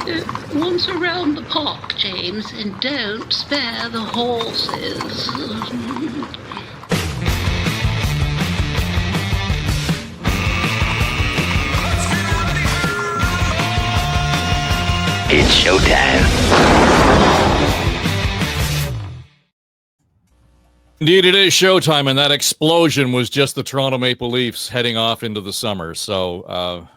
Once around the park, James, and don't spare the horses. It's showtime. Indeed, it is showtime, and that explosion was just the Toronto Maple Leafs heading off into the summer. So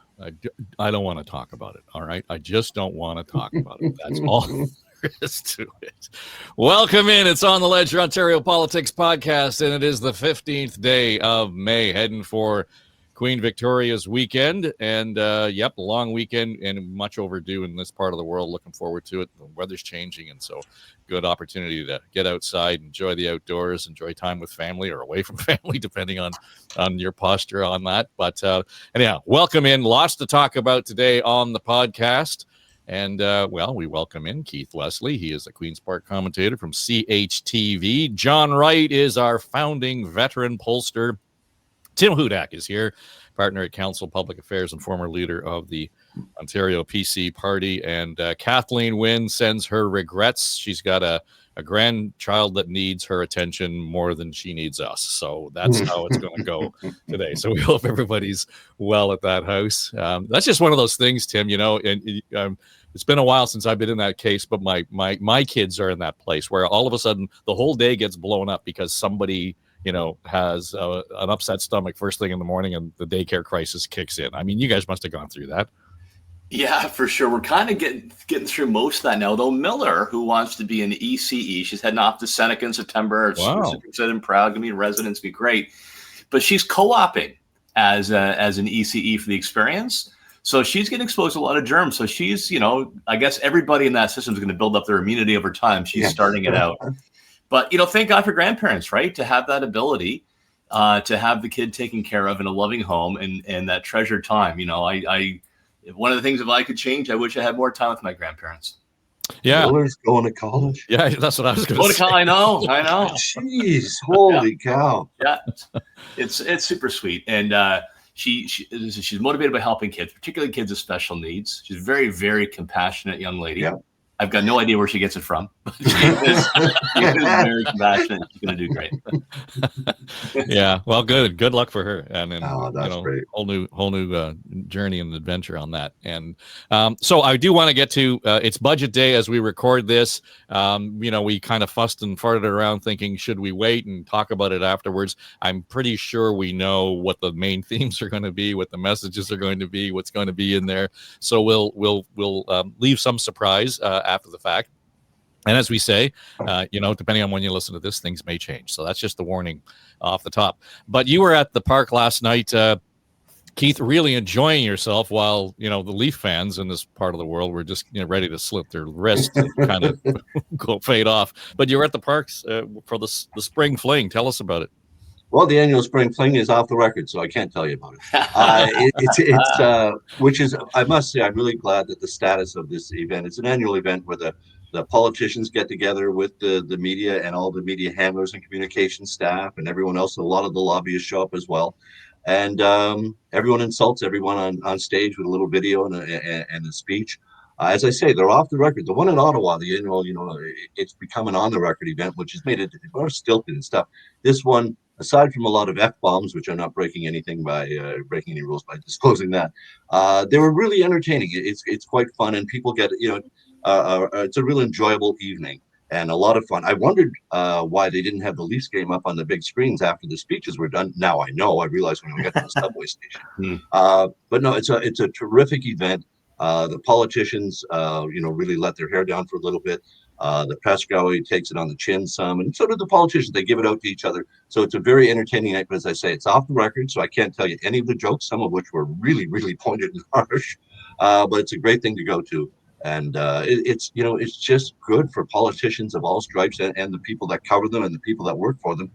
I don't want to talk about it, all right? I just don't want to talk about it. That's all there is to it. Welcome in. It's On the Ledge, your Ontario Politics podcast, and it is the 15th day of May, heading for Queen Victoria's weekend. And, long weekend and much overdue in this part of the world. Looking forward to it. The weather's changing, and so good opportunity to get outside, enjoy the outdoors, enjoy time with family or away from family, depending on your posture on that. But anyhow, welcome in. Lots to talk about today on the podcast. And, we welcome in Keith Leslie. He is a Queen's Park commentator from CHTV. John Wright is our founding veteran pollster. Tim Hudak is here, partner at Council Public Affairs and former leader of the Ontario PC Party. And Kathleen Wynne sends her regrets. She's got a grandchild that needs her attention more than she needs us. So that's how it's going to go today. So we hope everybody's well at that house. That's just one of those things, Tim, and it's been a while since I've been in that case, but my kids are in that place where all of a sudden the whole day gets blown up because somebody has an upset stomach first thing in the morning and the daycare crisis kicks in. I mean, you guys must have gone through that. Yeah, for sure. We're kind of getting through most of that now, though. Miller, who wants to be an ECE, she's heading off to Seneca in September. Wow. Super excited and proud. Going to be in residence, be great. But she's co-oping as an ECE for the experience. So she's getting exposed to a lot of germs. So she's, I guess everybody in that system is going to build up their immunity over time. She's starting it out. But, thank God for grandparents, right? To have that ability to have the kid taken care of in a loving home and that treasured time. One of the things, if I could change, I wish I had more time with my grandparents. Yeah. Miller's going to college. Yeah, that's what I was going to say. I know. Jeez, holy cow. Yeah, it's super sweet. And she's motivated by helping kids, particularly kids with special needs. She's a very, very compassionate young lady. Yeah. I've got no idea where she gets it from. She is very compassionate. She's going to do great. Yeah, well, good luck for her, and that's great. Whole new journey and adventure on that. And so I do want to get to it's budget day as we record this. We kind of fussed and farted around thinking, should we wait and talk about it afterwards? I'm pretty sure we know what the main themes are going to be, what the messages are going to be, what's going to be in there. So we'll leave some surprise after the fact. And as we say, depending on when you listen to this, things may change. So that's just the warning off the top. But you were at the park last night, Keith, really enjoying yourself while, the Leaf fans in this part of the world were just ready to slit their wrists and kind of go fade off. But you were at the parks for the Spring Fling. Tell us about it. Well, the annual Spring Fling is off the record, so I can't tell you about it. Which is, I must say, I'm really glad that the status of this event, it's an annual event where the politicians get together with the media and all the media handlers and communication staff and everyone else. A lot of the lobbyists show up as well. And everyone insults everyone on stage with a little video and a speech. As I say, they're off the record. The one in Ottawa, the annual, it's become an on-the-record event, which has made it more stilted and stuff. This one, aside from a lot of F-bombs, which I'm not breaking anything by breaking any rules by disclosing that, they were really entertaining. It's quite fun, and people get, it's a real enjoyable evening and a lot of fun. I wondered why they didn't have the Leafs game up on the big screens after the speeches were done. Now I know. I realized when we got to the subway station. But no, it's a terrific event. The politicians, really let their hair down for a little bit. The press gallery takes it on the chin some, and so do the politicians. They give it out to each other. So it's a very entertaining night. But as I say, it's off the record, so I can't tell you any of the jokes, some of which were really, really pointed and harsh. But it's a great thing to go to. And it's just good for politicians of all stripes and the people that cover them and the people that work for them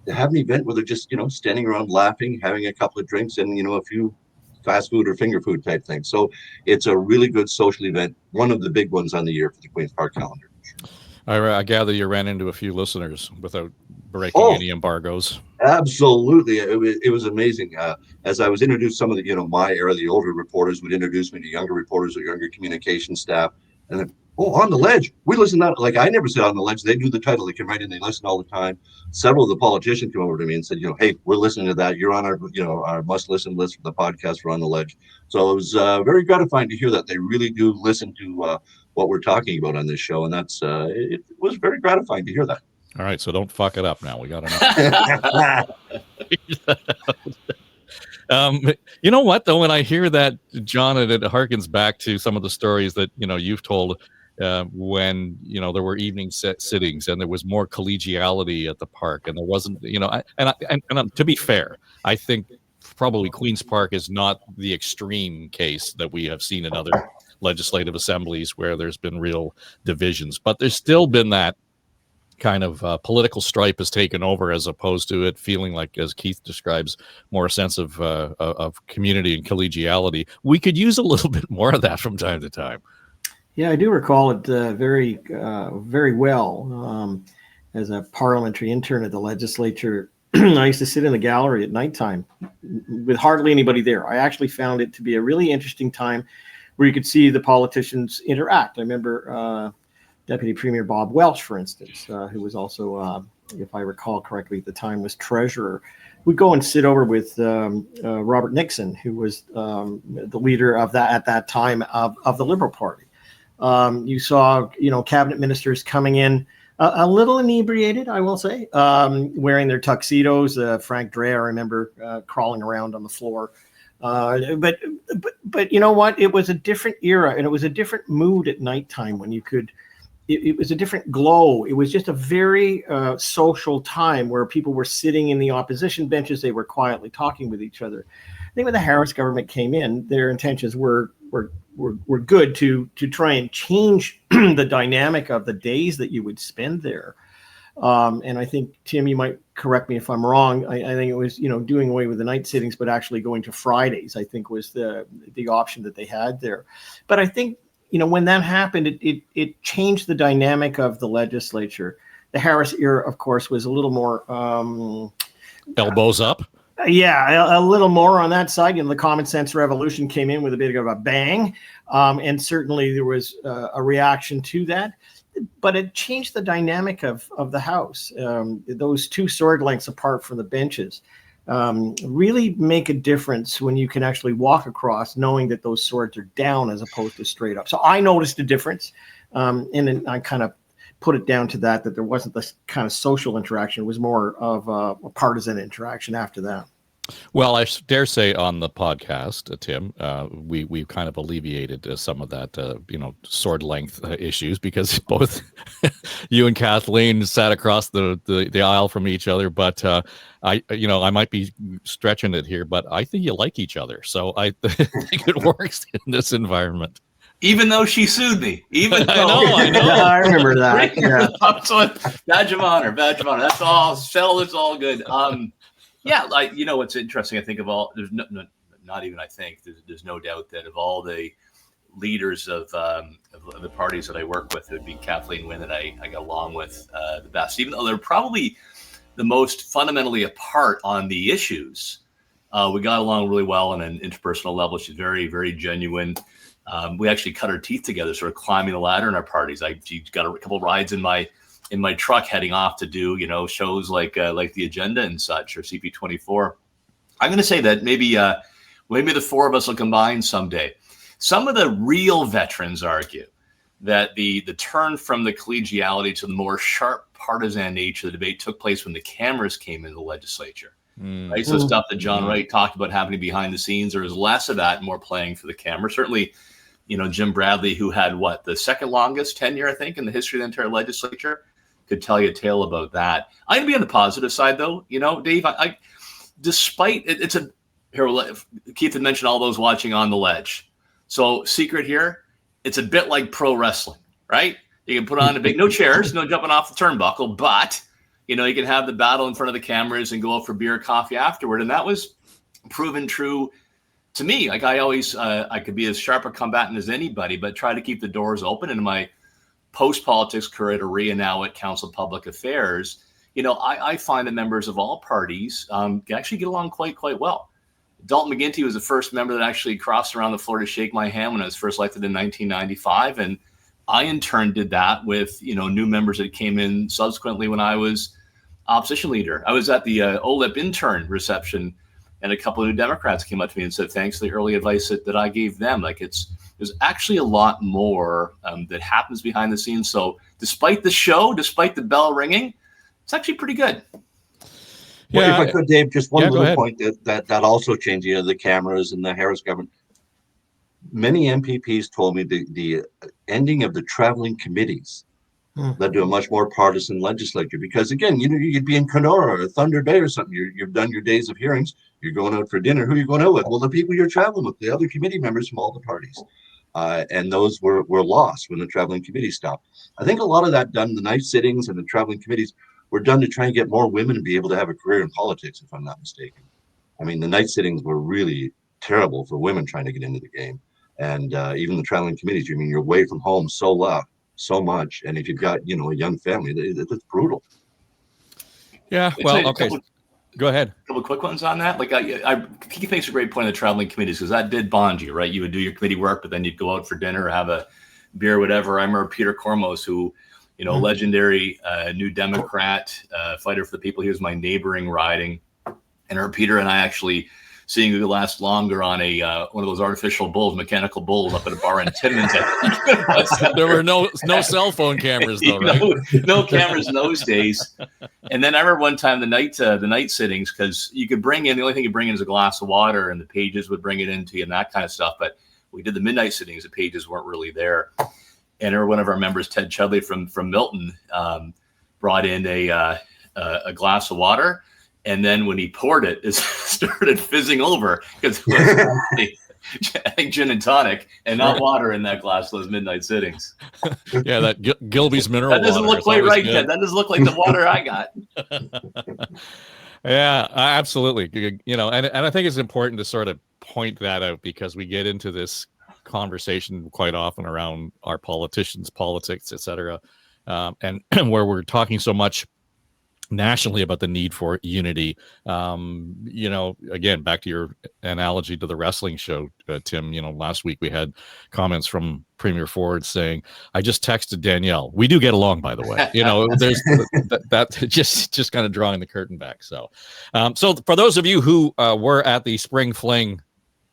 to have an event where they're just, standing around laughing, having a couple of drinks and, a few fast food or finger food type thing. So it's a really good social event, one of the big ones on the year for the Queen's Park calendar. I gather you ran into a few listeners without breaking Oh, any embargoes. absolutely. It was amazing. As I was introduced, some of the, my era, the older reporters would introduce me to younger reporters or younger communication staff. And then, On the Ledge. We listen to that. Like, I never said On the Ledge. They do the title. They can write in. They listen all the time. Several of the politicians come over to me and said, hey, we're listening to that. You're on our must listen list for the podcast for On the Ledge. So it was very gratifying to hear that they really do listen to what we're talking about on this show. And it was very gratifying to hear that. All right, so don't fuck it up now. We got enough. You know what, though, when I hear that, John, it harkens back to some of the stories that you've told when there were evening sittings and there was more collegiality at the park, and there wasn't, and to be fair, I think probably Queen's Park is not the extreme case that we have seen in other legislative assemblies where there's been real divisions, but there's still been that kind of political stripe has taken over, as opposed to it feeling like, as Keith describes, more a sense of community and collegiality. We could use a little bit more of that from time to time. Yeah, I do recall it very well. As a parliamentary intern at the legislature, I used to sit in the gallery at nighttime with hardly anybody there. I actually found it to be a really interesting time where you could see the politicians interact. I remember Deputy Premier Bob Welch, for instance, who was also, if I recall correctly at the time, was treasurer. We'd go and sit over with Robert Nixon, who was the leader of that at that time of the Liberal Party. You saw, cabinet ministers coming in a little inebriated, I will say, wearing their tuxedos. Frank Drea, I remember crawling around on the floor. But you know what? It was a different era, and it was a different mood at nighttime when you could. It was a different glow. It was just a very social time where people were sitting in the opposition benches. They were quietly talking with each other. I think when the Harris government came in, their intentions were good to try and change the dynamic of the days that you would spend there. And I think, Tim, you might correct me if I'm wrong. I think it was, doing away with the night sittings, but actually going to Fridays, I think was the option that they had there. But I think, when that happened, it changed the dynamic of the legislature. The Harris era, of course, was a little more elbows up. Yeah, a little more on that side. The common sense revolution came in with a bit of a bang, and certainly there was a reaction to that. But it changed the dynamic of the House. Those two sword lengths apart from the benches really make a difference when you can actually walk across knowing that those swords are down as opposed to straight up. So I noticed a difference, and then I kind of put it down to that there wasn't this kind of social interaction. It was more of a partisan interaction after that. Well, I dare say on the podcast, Tim, we kind of alleviated some of that, sword length issues, because both you and Kathleen sat across the aisle from each other. But I might be stretching it here, but I think you like each other, so I think it works in this environment. Even though she sued me, I know. Yeah, I remember that. Yeah. So, badge of honor. That's all settled. It's all good. Yeah, what's interesting, I think of all, there's not even I think, there's no doubt that of all the leaders of the parties that I work with, it would be Kathleen Wynne that I got along with the best, even though they're probably the most fundamentally apart on the issues. We got along really well on an interpersonal level. She's very, very genuine. We actually cut our teeth together, sort of climbing the ladder in our parties. She got a couple rides in my truck heading off to do, shows like The Agenda and such, or CP24. I'm going to say that maybe the four of us will combine someday. Some of the real veterans argue that the turn from the collegiality to the more sharp partisan nature of the debate took place when the cameras came into the legislature. Right? So stuff that John Wright talked about happening behind the scenes, there was less of that, more playing for the camera. Certainly, Jim Bradley, who had the second longest tenure, I think, in the history of the entire legislature, could tell you a tale about that. I'm going to be on the positive side, though. Dave, despite Keith had mentioned all those watching On the Ledge. So secret here, it's a bit like pro wrestling, right? You can put on no chairs, no jumping off the turnbuckle, but, you can have the battle in front of the cameras and go out for beer or coffee afterward. And that was proven true to me. Like I always, I could be as sharp a combatant as anybody, but try to keep the doors open. And my post-politics career now at Council of Public Affairs, I find that members of all parties can actually get along quite well. Dalton McGuinty was the first member that actually crossed around the floor to shake my hand when I was first elected in 1995. And I, in turn, did that with, new members that came in subsequently when I was opposition leader. I was at the OLIP intern reception, and a couple of new Democrats came up to me and said, thanks for the early advice that I gave them. Like, there's actually a lot more that happens behind the scenes. So despite the bell ringing, it's actually pretty good. Well, Yeah, if I could, Dave, just one go little ahead. point that also changed, the cameras and the Harris government. Many MPPs told me the ending of the traveling committees led to a much more partisan legislature, because again, you'd be in Kenora or Thunder Bay or something. You've done your days of hearings. You're going out for dinner. Who are you going out with? Well, the people you're traveling with, the other committee members from all the parties. And those were lost when the traveling committee stopped. I think a lot of that done, the night sittings and the traveling committees were done to try and get more women to be able to have a career in politics, if I'm not mistaken. I mean, the night sittings were really terrible for women trying to get into the game. And even the traveling committees, you're away from home so much. And if you've got, a young family, it's brutal. Yeah, well, okay. Go ahead. A couple of quick ones on that. Like, I think makes a great point of the traveling committees, because that did bond you, right? You would do your committee work, but then you'd go out for dinner or have a beer or whatever. I remember Peter Cormos, who, legendary New Democrat fighter for the people. He was my neighboring riding. And Peter and I actually seeing who could last longer on a one of those artificial bulls, mechanical bulls, up at a bar in Timmins. There were no cell phone cameras, though, right? No cameras in those days. And then I remember one time the night sittings, because you could bring in, the only thing you bring in is a glass of water, and the pages would bring it into you and that kind of stuff. But we did the midnight sittings; the pages weren't really there. And one of our members, Ted Chudley from Milton, brought in a glass of water. And then when he poured it, it started fizzing over, because it was I think gin and tonic and not water in that glass, those midnight sittings. Yeah, that Gilby's mineral water. That doesn't look quite right, Ted. That doesn't look like the water I got. Yeah, absolutely. And I think it's important to sort of point that out, because we get into this conversation quite often around our politicians, politics, et cetera, and where we're talking so much nationally about the need for unity. Again, back to your analogy to the wrestling show, Tim, last week we had comments from Premier Ford saying, I just texted Danielle. We do get along, by the way. There's that just kind of drawing the curtain back. So for those of you who were at the Spring Fling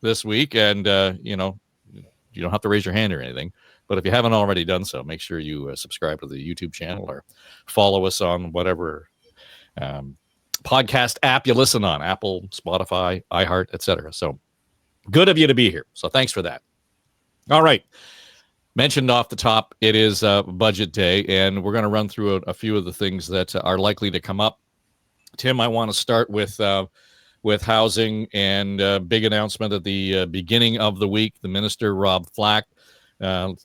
this week, and you don't have to raise your hand or anything, but if you haven't already done so, make sure you subscribe to the YouTube channel or follow us on whatever podcast app you listen on, Apple, Spotify, iHeart, etc. So good of you to be here. So thanks for that. All right. Mentioned off the top, it is budget day, and we're going to run through a few of the things that are likely to come up. Tim, I want to start with housing and big announcement at the beginning of the week. The minister, Rob Flack,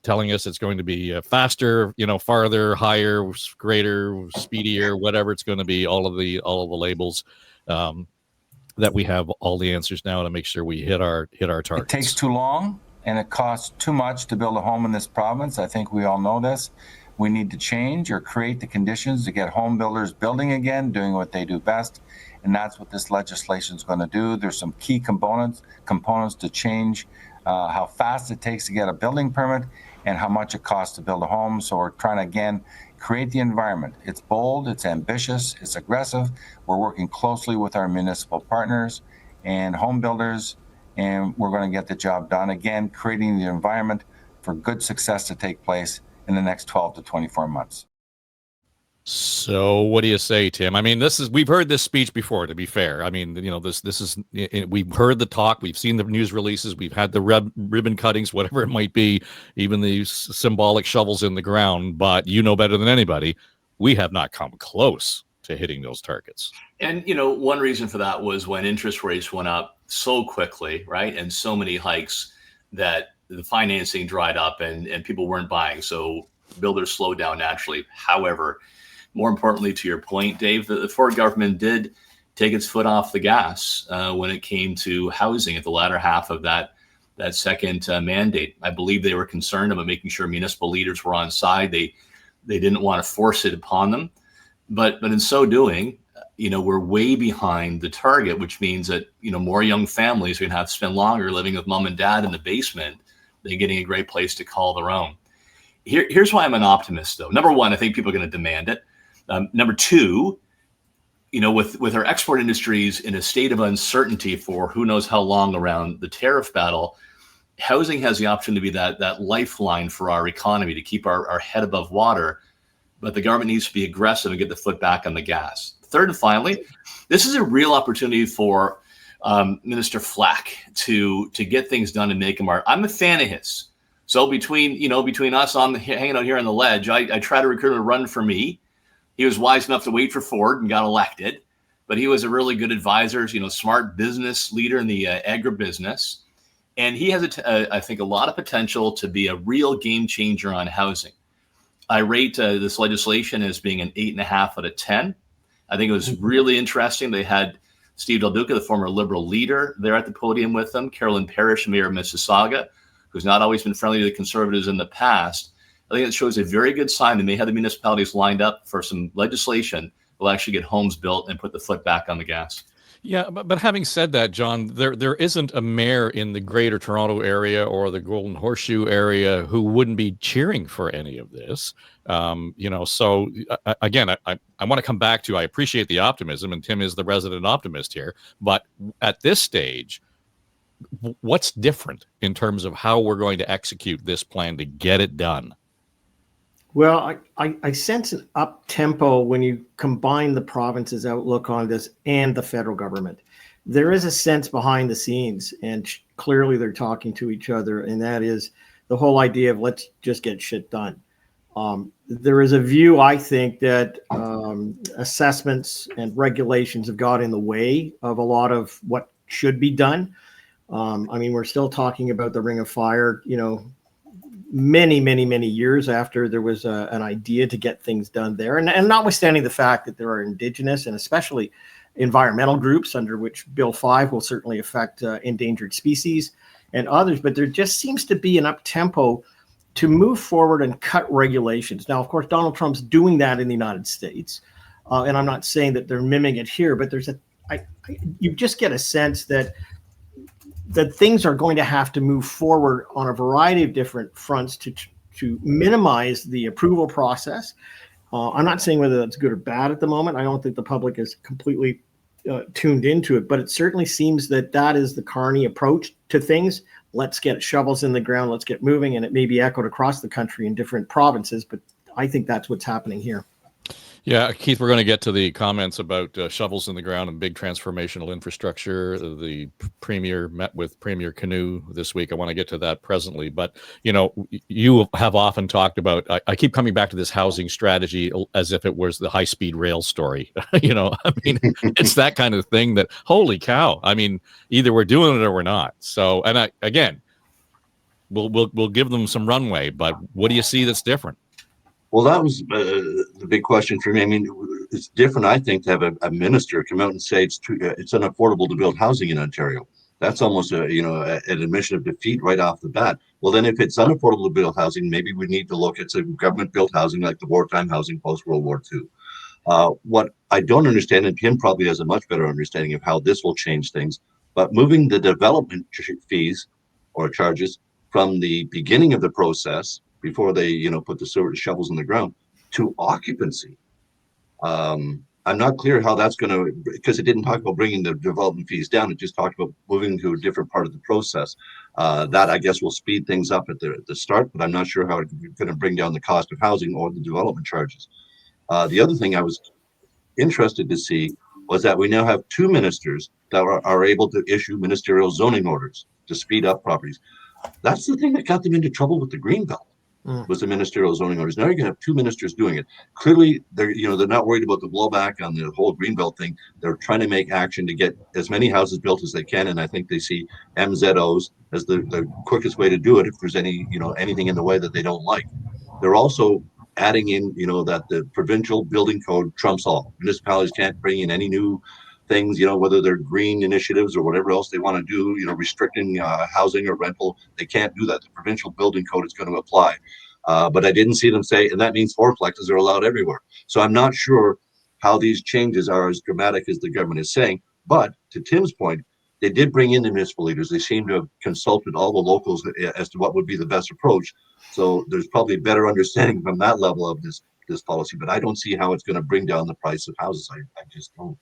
telling us it's going to be faster, farther, higher, greater, speedier, whatever it's going to be. All of the labels that we have all the answers now to make sure we hit our targets. It takes too long, and it costs too much to build a home in this province. I think we all know this. We need to change or create the conditions to get home builders building again, doing what they do best. And that's what this legislation is going to do. There's some key components to change how fast it takes to get a building permit and how much it costs to build a home. So we're trying to, again, create the environment. It's bold, it's ambitious, it's aggressive. We're working closely with our municipal partners and home builders, and we're going to get the job done. Again, creating the environment for good success to take place in the next 12 to 24 months. So what do you say, Tim? I mean, we've heard this speech before, to be fair. I mean, this is, we've heard the talk, we've seen the news releases, we've had the ribbon cuttings, whatever it might be, even the symbolic shovels in the ground, but better than anybody, we have not come close to hitting those targets. And, one reason for that was when interest rates went up so quickly, right? And so many hikes that the financing dried up and people weren't buying. So builders slowed down naturally. However, more importantly, to your point, Dave, the Ford government did take its foot off the gas when it came to housing at the latter half of that second mandate. I believe they were concerned about making sure municipal leaders were on side. They didn't want to force it upon them, but in so doing, we're way behind the target, which means that more young families are going to have to spend longer living with mom and dad in the basement than getting a great place to call their own. Here's why I'm an optimist, though. Number one, I think people are going to demand it. Number two, with our export industries in a state of uncertainty for who knows how long around the tariff battle, housing has the option to be that lifeline for our economy to keep our head above water. But the government needs to be aggressive and get the foot back on the gas. Third and finally, this is a real opportunity for Minister Flack to get things done and make them art. I'm a fan of his. So between us hanging out here on the ledge, I try to recruit him to run for me. He was wise enough to wait for Ford and got elected, but he was a really good advisor, smart business leader in the agribusiness. And he has, I think, a lot of potential to be a real game changer on housing. I rate this legislation as being an 8.5 out of 10. I think it was really interesting. They had Steve Del Duca, the former Liberal leader, there at the podium with them, Carolyn Parrish, Mayor of Mississauga, who's not always been friendly to the Conservatives in the past. I think it shows a very good sign that may have the municipalities lined up for some legislation that will actually get homes built and put the foot back on the gas. Yeah, but having said that, John, there isn't a mayor in the Greater Toronto area or the Golden Horseshoe area who wouldn't be cheering for any of this. So again, I want to come back to, I appreciate the optimism, and Tim is the resident optimist here, but at this stage, what's different in terms of how we're going to execute this plan to get it done? Well, I sense an up-tempo when you combine the province's outlook on this and the federal government. There is a sense behind the scenes, and clearly they're talking to each other, and that is the whole idea of let's just get shit done. There is a view, I think, that assessments and regulations have got in the way of a lot of what should be done. We're still talking about the Ring of Fire, many years after there was an idea to get things done there. And notwithstanding the fact that there are Indigenous and especially environmental groups under which Bill 5 will certainly affect endangered species and others, but there just seems to be an up-tempo to move forward and cut regulations. Now, of course, Donald Trump's doing that in the United States. And I'm not saying that they're mimicking it here, but you just get a sense that things are going to have to move forward on a variety of different fronts to minimize the approval process. I'm not saying whether that's good or bad at the moment. I don't think the public is completely tuned into it, but it certainly seems that is the Carney approach to things. Let's get shovels in the ground, let's get moving, and it may be echoed across the country in different provinces, but I think that's what's happening here. Yeah, Keith, we're going to get to the comments about shovels in the ground and big transformational infrastructure. The Premier met with Premier Canoe this week. I want to get to that presently. But, you have often talked about, I keep coming back to this housing strategy as if it was the high-speed rail story. It's that kind of thing that, holy cow, either we're doing it or we're not. So, and we'll give them some runway, but what do you see that's different? Well, that was the big question for me. It's different, I think, to have a minister come out and say it's unaffordable to build housing in Ontario. That's almost an admission of defeat right off the bat. Well, then if it's unaffordable to build housing, maybe we need to look at some government-built housing like the wartime housing post-World War II. What I don't understand, and Tim probably has a much better understanding of how this will change things, but moving the development fees or charges from the beginning of the process before they, put the shovels in the ground to occupancy. I'm not clear how that's going to, because it didn't talk about bringing the development fees down. It just talked about moving to a different part of the process. That I guess will speed things up at the start, but I'm not sure how it's going to bring down the cost of housing or the development charges. The other thing I was interested to see was that we now have two ministers that are able to issue ministerial zoning orders to speed up properties. That's the thing that got them into trouble with the Greenbelt. Was the ministerial zoning orders. Now you're going to have two ministers doing it. Clearly, they're not worried about the blowback on the whole Greenbelt thing. They're trying to make action to get as many houses built as they can, and I think they see MZOs as the quickest way to do it if there's anything in the way that they don't like. They're also adding in, that the provincial building code trumps all. Municipalities can't bring in any new things, whether they're green initiatives or whatever else they want to do, restricting housing or rental. They can't do that. The provincial building code is going to apply. But I didn't see them say, and that means fourplexes are allowed everywhere. So I'm not sure how these changes are as dramatic as the government is saying. But to Tim's point, they did bring in the municipal leaders. They seem to have consulted all the locals as to what would be the best approach. So there's probably better understanding from that level of this policy. But I don't see how it's going to bring down the price of houses. I just don't.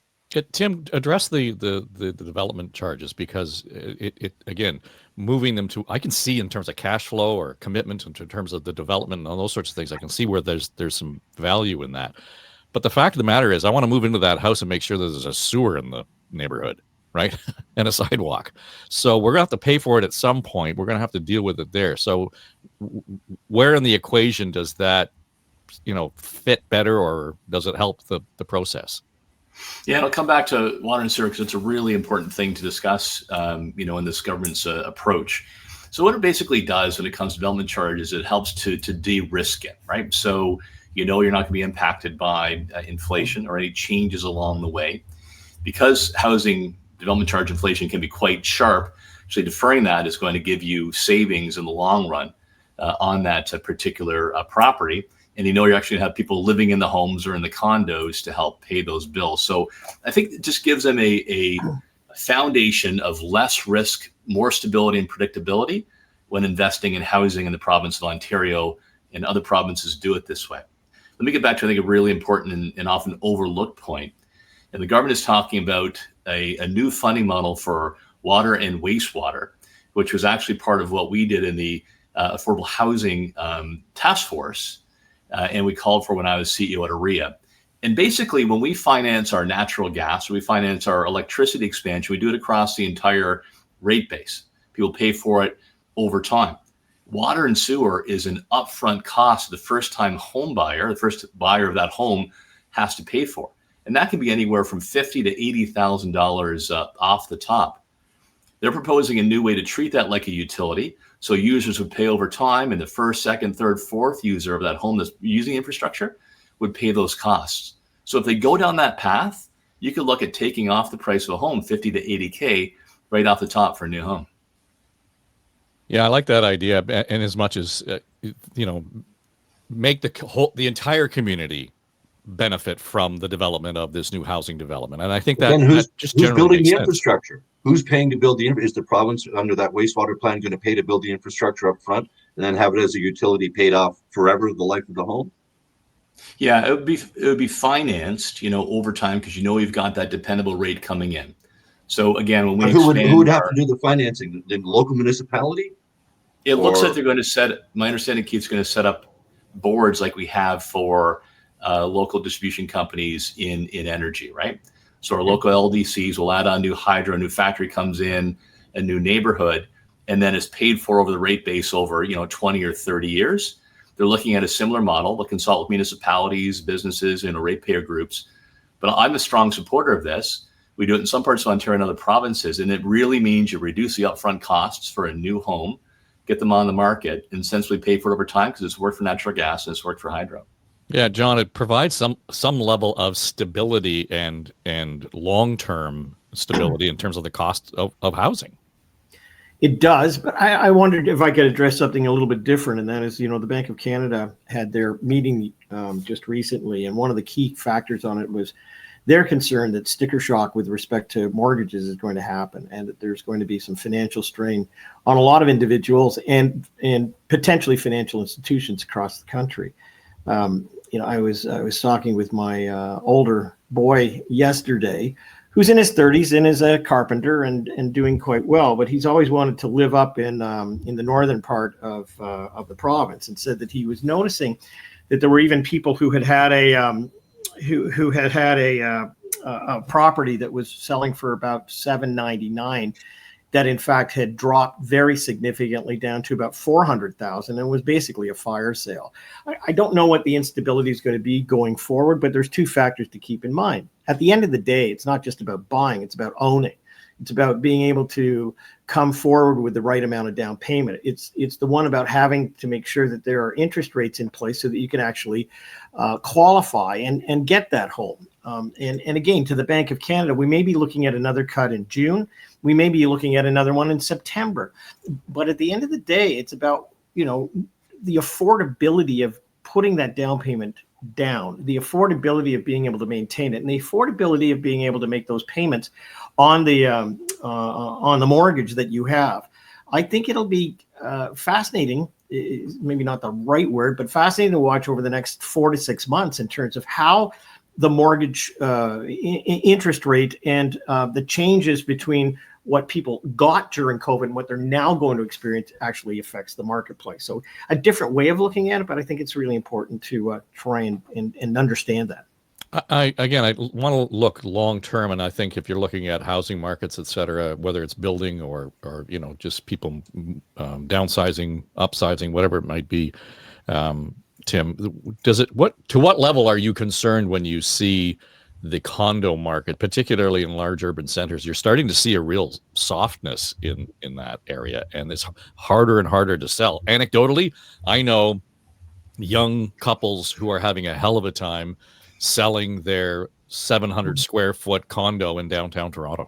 Tim, address the development charges, because it again, moving them to, I can see in terms of cash flow or commitment in terms of the development and all those sorts of things, I can see where there's some value in that. But the fact of the matter is, I want to move into that house and make sure that there's a sewer in the neighborhood, right? And a sidewalk. So we're going to have to pay for it at some point. We're going to have to deal with it there. So where in the equation does that, fit better, or does it help the process? Yeah, and I'll come back to water and sewer because it's a really important thing to discuss, in this government's approach. So what it basically does when it comes to development charges, it helps to de-risk it, right? So you're not going to be impacted by inflation or any changes along the way. Because housing development charge inflation can be quite sharp, actually deferring that is going to give you savings in the long run on that particular property. And you're actually going to have people living in the homes or in the condos to help pay those bills. So I think it just gives them a foundation of less risk, more stability and predictability when investing in housing in the province of Ontario, and other provinces do it this way. Let me get back to, I think, a really important and often overlooked point. And the government is talking about a new funding model for water and wastewater, which was actually part of what we did in the Affordable Housing Task Force. And we called for when I was CEO at AREA. And basically, when we finance our natural gas, or we finance our electricity expansion, we do it across the entire rate base. People pay for it over time. Water and sewer is an upfront cost the first time home buyer, the first buyer of that home, has to pay for. And that can be anywhere from $50,000 to $80,000 off the top. They're proposing a new way to treat that like a utility. So users would pay over time, and the first, second, third, fourth user of that home that's using infrastructure would pay those costs. So if they go down that path, you could look at taking off the price of a home, 50 to 80K, right off the top for a new home. Yeah, I like that idea. And as much as, make the entire community benefit from the development of this new housing development. And I think that, who's building the sense. Infrastructure? Who's paying to build the infrastructure? Is the province under that wastewater plan going to pay to build the infrastructure up front and then have it as a utility paid off forever, the life of the home? Yeah, it would be financed, over time, because we've got that dependable rate coming in. So again, when we who would have to do the financing? The local municipality? It looks like they're going to my understanding, Keith's going to set up boards like we have for local distribution companies in energy, right? So our local LDCs will add on new hydro, a new factory comes in, a new neighborhood, and then is paid for over the rate base over 20 or 30 years. They're looking at a similar model. They'll consult with municipalities, businesses, ratepayer groups. But I'm a strong supporter of this. We do it in some parts of Ontario and other provinces, and it really means you reduce the upfront costs for a new home, get them on the market, and essentially pay for it over time because it's worked for natural gas and it's worked for hydro. Yeah, John, it provides some level of stability and long-term stability in terms of the cost of housing. It does, but I wondered if I could address something a little bit different, and that is, the Bank of Canada had their meeting just recently, and one of the key factors on it was they're concerned that sticker shock with respect to mortgages is going to happen, and that there's going to be some financial strain on a lot of individuals and potentially financial institutions across the country. I was talking with my older boy yesterday, who's in his 30s and is a carpenter and doing quite well, but he's always wanted to live up in the northern part of the province, and said that he was noticing that there were even people who had had a property that was selling for about $799, that in fact had dropped very significantly down to about $400,000 and was basically a fire sale. I don't know what the instability is going to be going forward, but there's two factors to keep in mind. At the end of the day, it's not just about buying, it's about owning. It's about being able to come forward with the right amount of down payment. It's the one about having to make sure that there are interest rates in place so that you can actually qualify and get that home. And again, to the Bank of Canada, we may be looking at another cut in June. We may be looking at another one in September. But at the end of the day, it's about, the affordability of putting that down payment down, the affordability of being able to maintain it, and the affordability of being able to make those payments on the mortgage that you have. I think it'll be fascinating, maybe not the right word, but fascinating to watch over the next 4 to 6 months in terms of how the mortgage interest rate and the changes between what people got during COVID and what they're now going to experience actually affects the marketplace. So a different way of looking at it, but I think it's really important to try and understand that. I want to look long term, and I think if you're looking at housing markets, et cetera, whether it's building or just people downsizing, upsizing, whatever it might be, Tim, to what level are you concerned when you see the condo market, particularly in large urban centers? You're starting to see a real softness in that area, and it's harder and harder to sell. Anecdotally, I know young couples who are having a hell of a time selling their 700 square foot condo in downtown Toronto.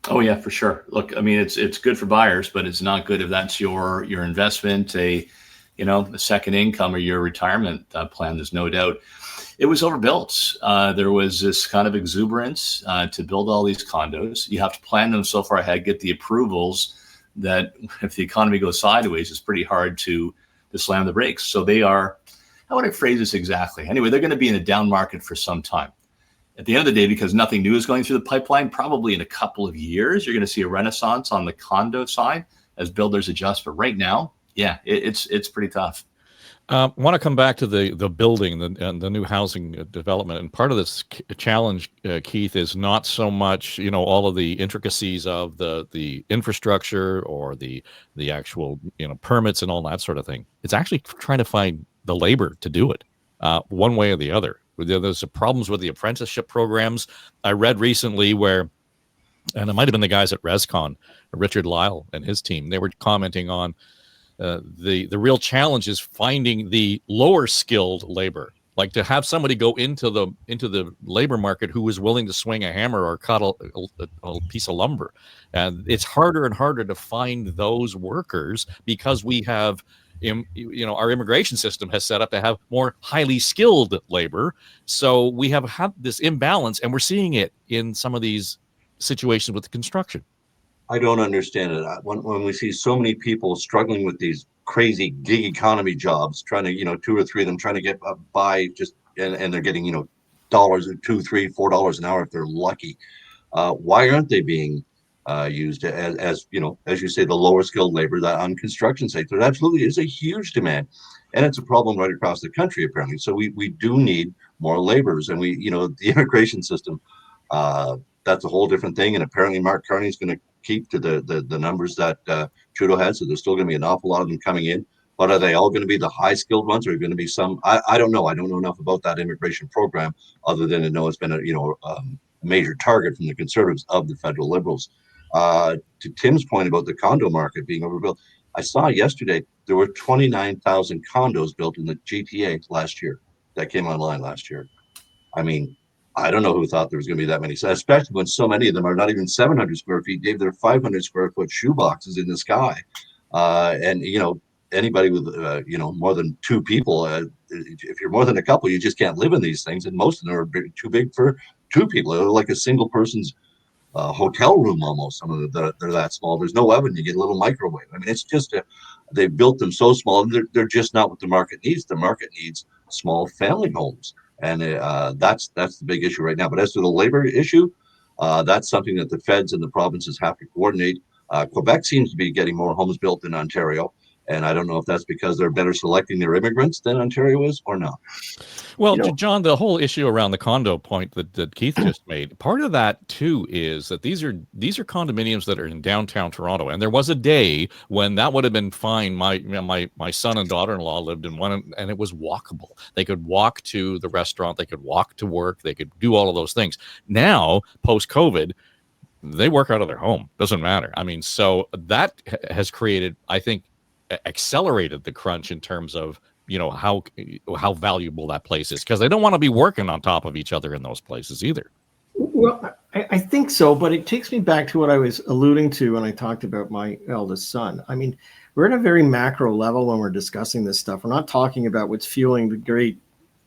Oh yeah, for sure. Look, I mean, it's good for buyers, but it's not good if that's your investment, a second income or your retirement plan. There's no doubt. It was overbuilt. There was this kind of exuberance to build all these condos. You have to plan them so far ahead, get the approvals that if the economy goes sideways, it's pretty hard to slam the brakes. So they are, how would I phrase this exactly? Anyway, they're going to be in a down market for some time. At the end of the day, because nothing new is going through the pipeline, probably in a couple of years, you're going to see a renaissance on the condo side as builders adjust. But right now, yeah, it's pretty tough. Want to come back to the building and the new housing development, and part of this challenge, Keith, is not so much all of the intricacies of the infrastructure or the actual permits and all that sort of thing. It's actually trying to find the labor to do it, one way or the other. There's problems with the apprenticeship programs. I read recently where, and it might have been the guys at ResCon, Richard Lyle and his team, they were commenting on the real challenge is finding the lower skilled labor, like to have somebody go into the labor market who is willing to swing a hammer or cut a piece of lumber. And it's harder and harder to find those workers because we have, our immigration system has set up to have more highly skilled labor. So we have had this imbalance, and we're seeing it in some of these situations with the construction. I don't understand it. When we see so many people struggling with these crazy gig economy jobs, trying to, 2 or 3 of them trying to get by and they're getting, dollars or $2, $3, $4 an hour if they're lucky. Why aren't they being used as you say, the lower skilled labor that on construction sites? There absolutely is a huge demand, and it's a problem right across the country apparently. So we do need more laborers, and the immigration system, that's a whole different thing. And apparently Mark Carney is going to keep to the numbers that Trudeau had. So there's still going to be an awful lot of them coming in. But are they all going to be the high skilled ones, or are going to be some? I don't know. I don't know enough about that immigration program other than to know it's been a major target from the Conservatives of the federal Liberals. To Tim's point about the condo market being overbuilt, I saw yesterday there were 29,000 condos built in the GTA last year that came online last year. I mean, I don't know who thought there was going to be that many, especially when so many of them are not even 700 square feet. Dave, they're 500 square foot shoeboxes in the sky. And anybody with more than 2 people, if you're more than a couple, you just can't live in these things. And most of them are too big for 2 people. They're like a single person's hotel room almost. Some of them, they're that small. There's no oven. You get a little microwave. I mean, it's just they've built them so small. They're just not what the market needs. The market needs small family homes. And that's the big issue right now. But as to the labor issue, that's something that the feds and the provinces have to coordinate. Quebec seems to be getting more homes built than Ontario. And I don't know if that's because they're better selecting their immigrants than Ontario is or not. Well, John, the whole issue around the condo point that Keith just made, part of that too is that these are condominiums that are in downtown Toronto, and there was a day when that would have been fine. My son and daughter-in-law lived in one, and it was walkable. They could walk to the restaurant, they could walk to work, they could do all of those things. Now, post-COVID, they work out of their home. Doesn't matter. I mean, so that has created, I think, accelerated the crunch in terms of how valuable that place is, because they don't want to be working on top of each other in those places either. Well, I think so, but it takes me back to what I was alluding to when I talked about my eldest son. I mean, we're at a very macro level when we're discussing this stuff. We're not talking about what's fueling the great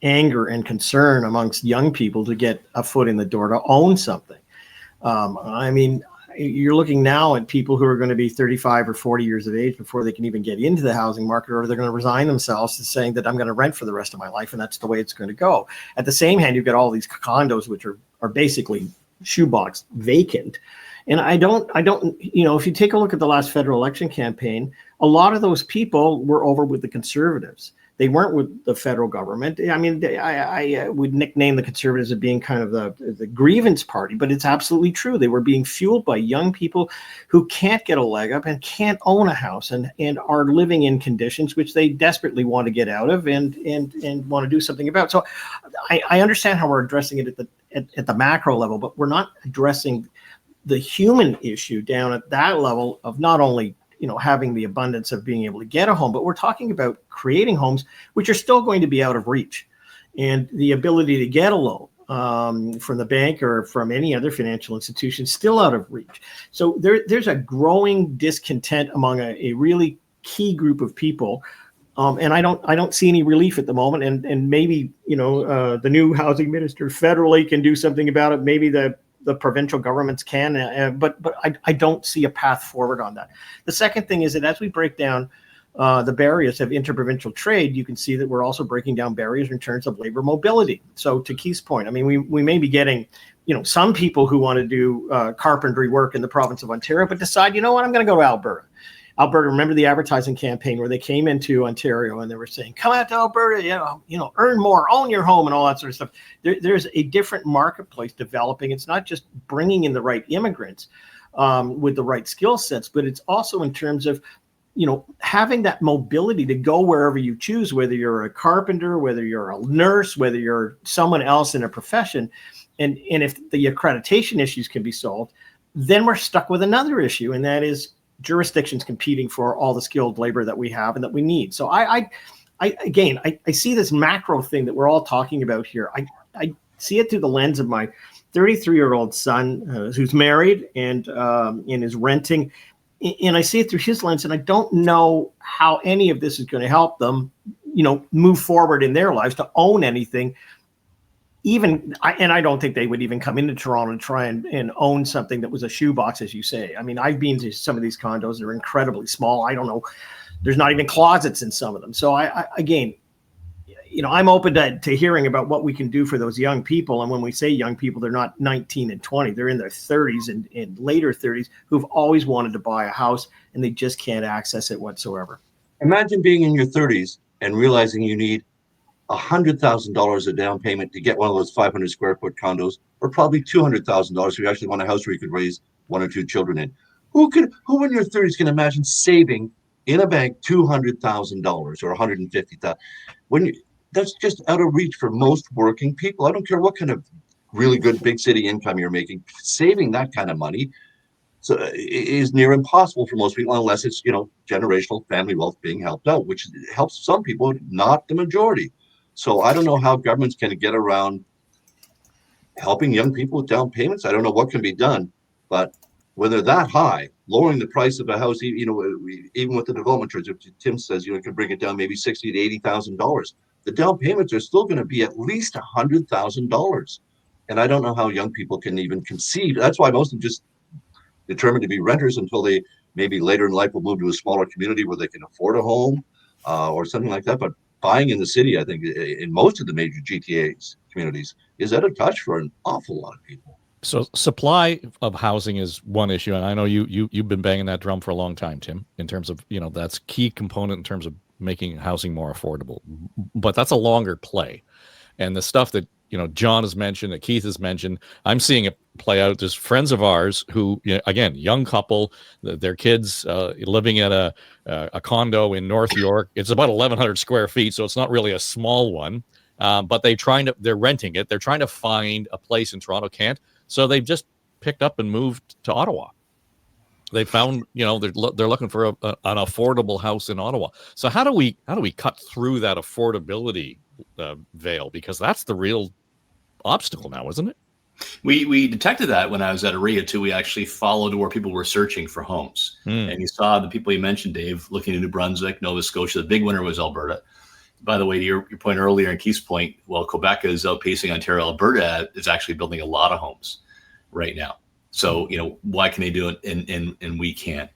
anger and concern amongst young people to get a foot in the door, to own something. I mean, you're looking now at people who are going to be 35 or 40 years of age before they can even get into the housing market, or they're going to resign themselves to saying that I'm going to rent for the rest of my life, and that's the way it's going to go. At the same hand, you've got all these condos, which are basically shoebox vacant. And I don't, if you take a look at the last federal election campaign, a lot of those people were over with the Conservatives. They weren't with the federal government. I mean, I would nickname the Conservatives as being kind of the grievance party, but it's absolutely true. They were being fueled by young people who can't get a leg up and can't own a house, and are living in conditions which they desperately want to get out of and want to do something about. So I understand how we're addressing it at the macro level, but we're not addressing the human issue down at that level of not only having the abundance of being able to get a home, but we're talking about creating homes which are still going to be out of reach, and the ability to get a loan from the bank or from any other financial institution still out of reach. So there's a growing discontent among a really key group of people. And I don't see any relief at the moment. And maybe, the new housing minister federally can do something about it. Maybe the provincial governments can, but I don't see a path forward on that. The second thing is that as we break down the barriers of interprovincial trade, you can see that we're also breaking down barriers in terms of labor mobility. So to Keith's point, I mean, we may be getting, some people who want to do carpentry work in the province of Ontario, but decide, I'm going to go to Alberta. Alberta, remember the advertising campaign where they came into Ontario and they were saying, come out to Alberta, earn more, own your home, and all that sort of stuff. There's a different marketplace developing. It's not just bringing in the right immigrants with the right skill sets, but it's also in terms of, having that mobility to go wherever you choose, whether you're a carpenter, whether you're a nurse, whether you're someone else in a profession. And if the accreditation issues can be solved, then we're stuck with another issue, and that is jurisdictions competing for all the skilled labor that we have and that we need. So I see this macro thing that we're all talking about here. I see it through the lens of my 33-year-old son who's married and is renting. And I see it through his lens, and I don't know how any of this is going to help them, move forward in their lives to own anything. I don't think they would even come into Toronto and try and own something that was a shoebox, as you say. I mean, I've been to some of these condos that are incredibly small. I don't know. There's not even closets in some of them. So I'm open to hearing about what we can do for those young people. And when we say young people, they're not 19 and 20. They're in their 30s and later 30s who've always wanted to buy a house, and they just can't access it whatsoever. Imagine being in your 30s and realizing you need $100,000 a down payment to get one of those 500 square foot condos, or probably $200,000 if you actually want a house where you could raise one or two children in. Who in your 30s can imagine saving in a bank $200,000 or $150,000? That's just out of reach for most working people. I don't care what kind of really good big city income you're making. Saving that kind of money is near impossible for most people, unless it's generational family wealth being helped out, which helps some people, not the majority. So I don't know how governments can get around helping young people with down payments. I don't know what can be done, but when they're that high, lowering the price of a house, even with the development charge, Tim says, it could bring it down maybe $60,000 to $80,000. The down payments are still going to be at least $100,000. And I don't know how young people can even conceive. That's why most of them just determined to be renters until they maybe later in life will move to a smaller community where they can afford a home or something like that. But buying in the city, I think, in most of the major GTA communities is out of touch for an awful lot of people. So supply of housing is one issue, and I know you've been banging that drum for a long time, Tim, in terms of, that's a key component in terms of making housing more affordable. But that's a longer play. And the stuff that, John has mentioned, that Keith has mentioned, I'm seeing it play out. There's friends of ours who, again, young couple, their kids living in a condo in North York. It's about 1,100 square feet, so it's not really a small one. But they're renting it. They're trying to find a place in Toronto, can't. So they've just picked up and moved to Ottawa. They found, they're looking for an affordable house in Ottawa. So how do we cut through that affordability veil? Because that's the real obstacle now, isn't it? We detected that when I was at AREA too. We actually followed where people were searching for homes. And you saw the people you mentioned, Dave, looking at New Brunswick, Nova Scotia. The big winner was Alberta. By the way, to your point earlier and Keith's point, well, Quebec is outpacing Ontario. Alberta is actually building a lot of homes right now. So, why can they do it and we can't?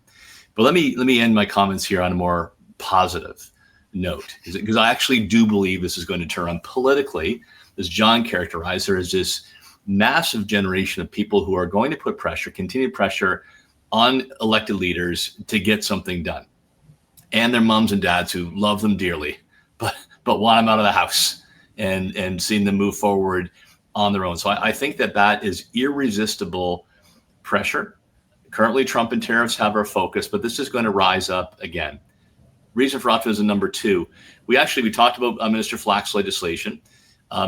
But let me end my comments here on a more positive note, because I actually do believe this is going to turn on politically. As John characterized, there is this massive generation of people who are going to put pressure, continued pressure on elected leaders to get something done, and their moms and dads who love them dearly, but want them out of the house and seeing them move forward on their own. So I think that is irresistible pressure. Currently, Trump and tariffs have our focus, but this is going to rise up again. Reason for optimism number two, we talked about Minister Flack's legislation.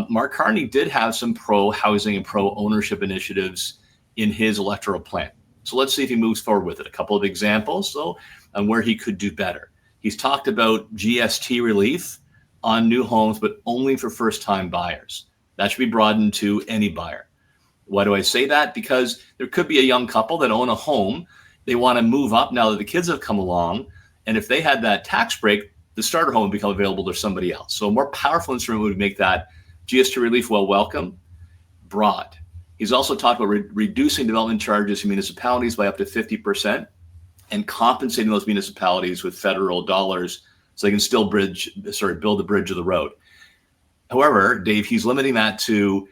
Mark Carney did have some pro-housing and pro-ownership initiatives in his electoral plan. So let's see if he moves forward with it. A couple of examples, on where he could do better. He's talked about GST relief on new homes, but only for first-time buyers. That should be broadened to any buyer. Why do I say that? Because there could be a young couple that own a home. They want to move up now that the kids have come along. And if they had that tax break, the starter home would become available to somebody else. So a more powerful instrument would make that GST relief welcome, broad. He's also talked about reducing development charges in municipalities by up to 50% and compensating those municipalities with federal dollars so they can still build the bridge of the road. However, Dave, he's limiting that to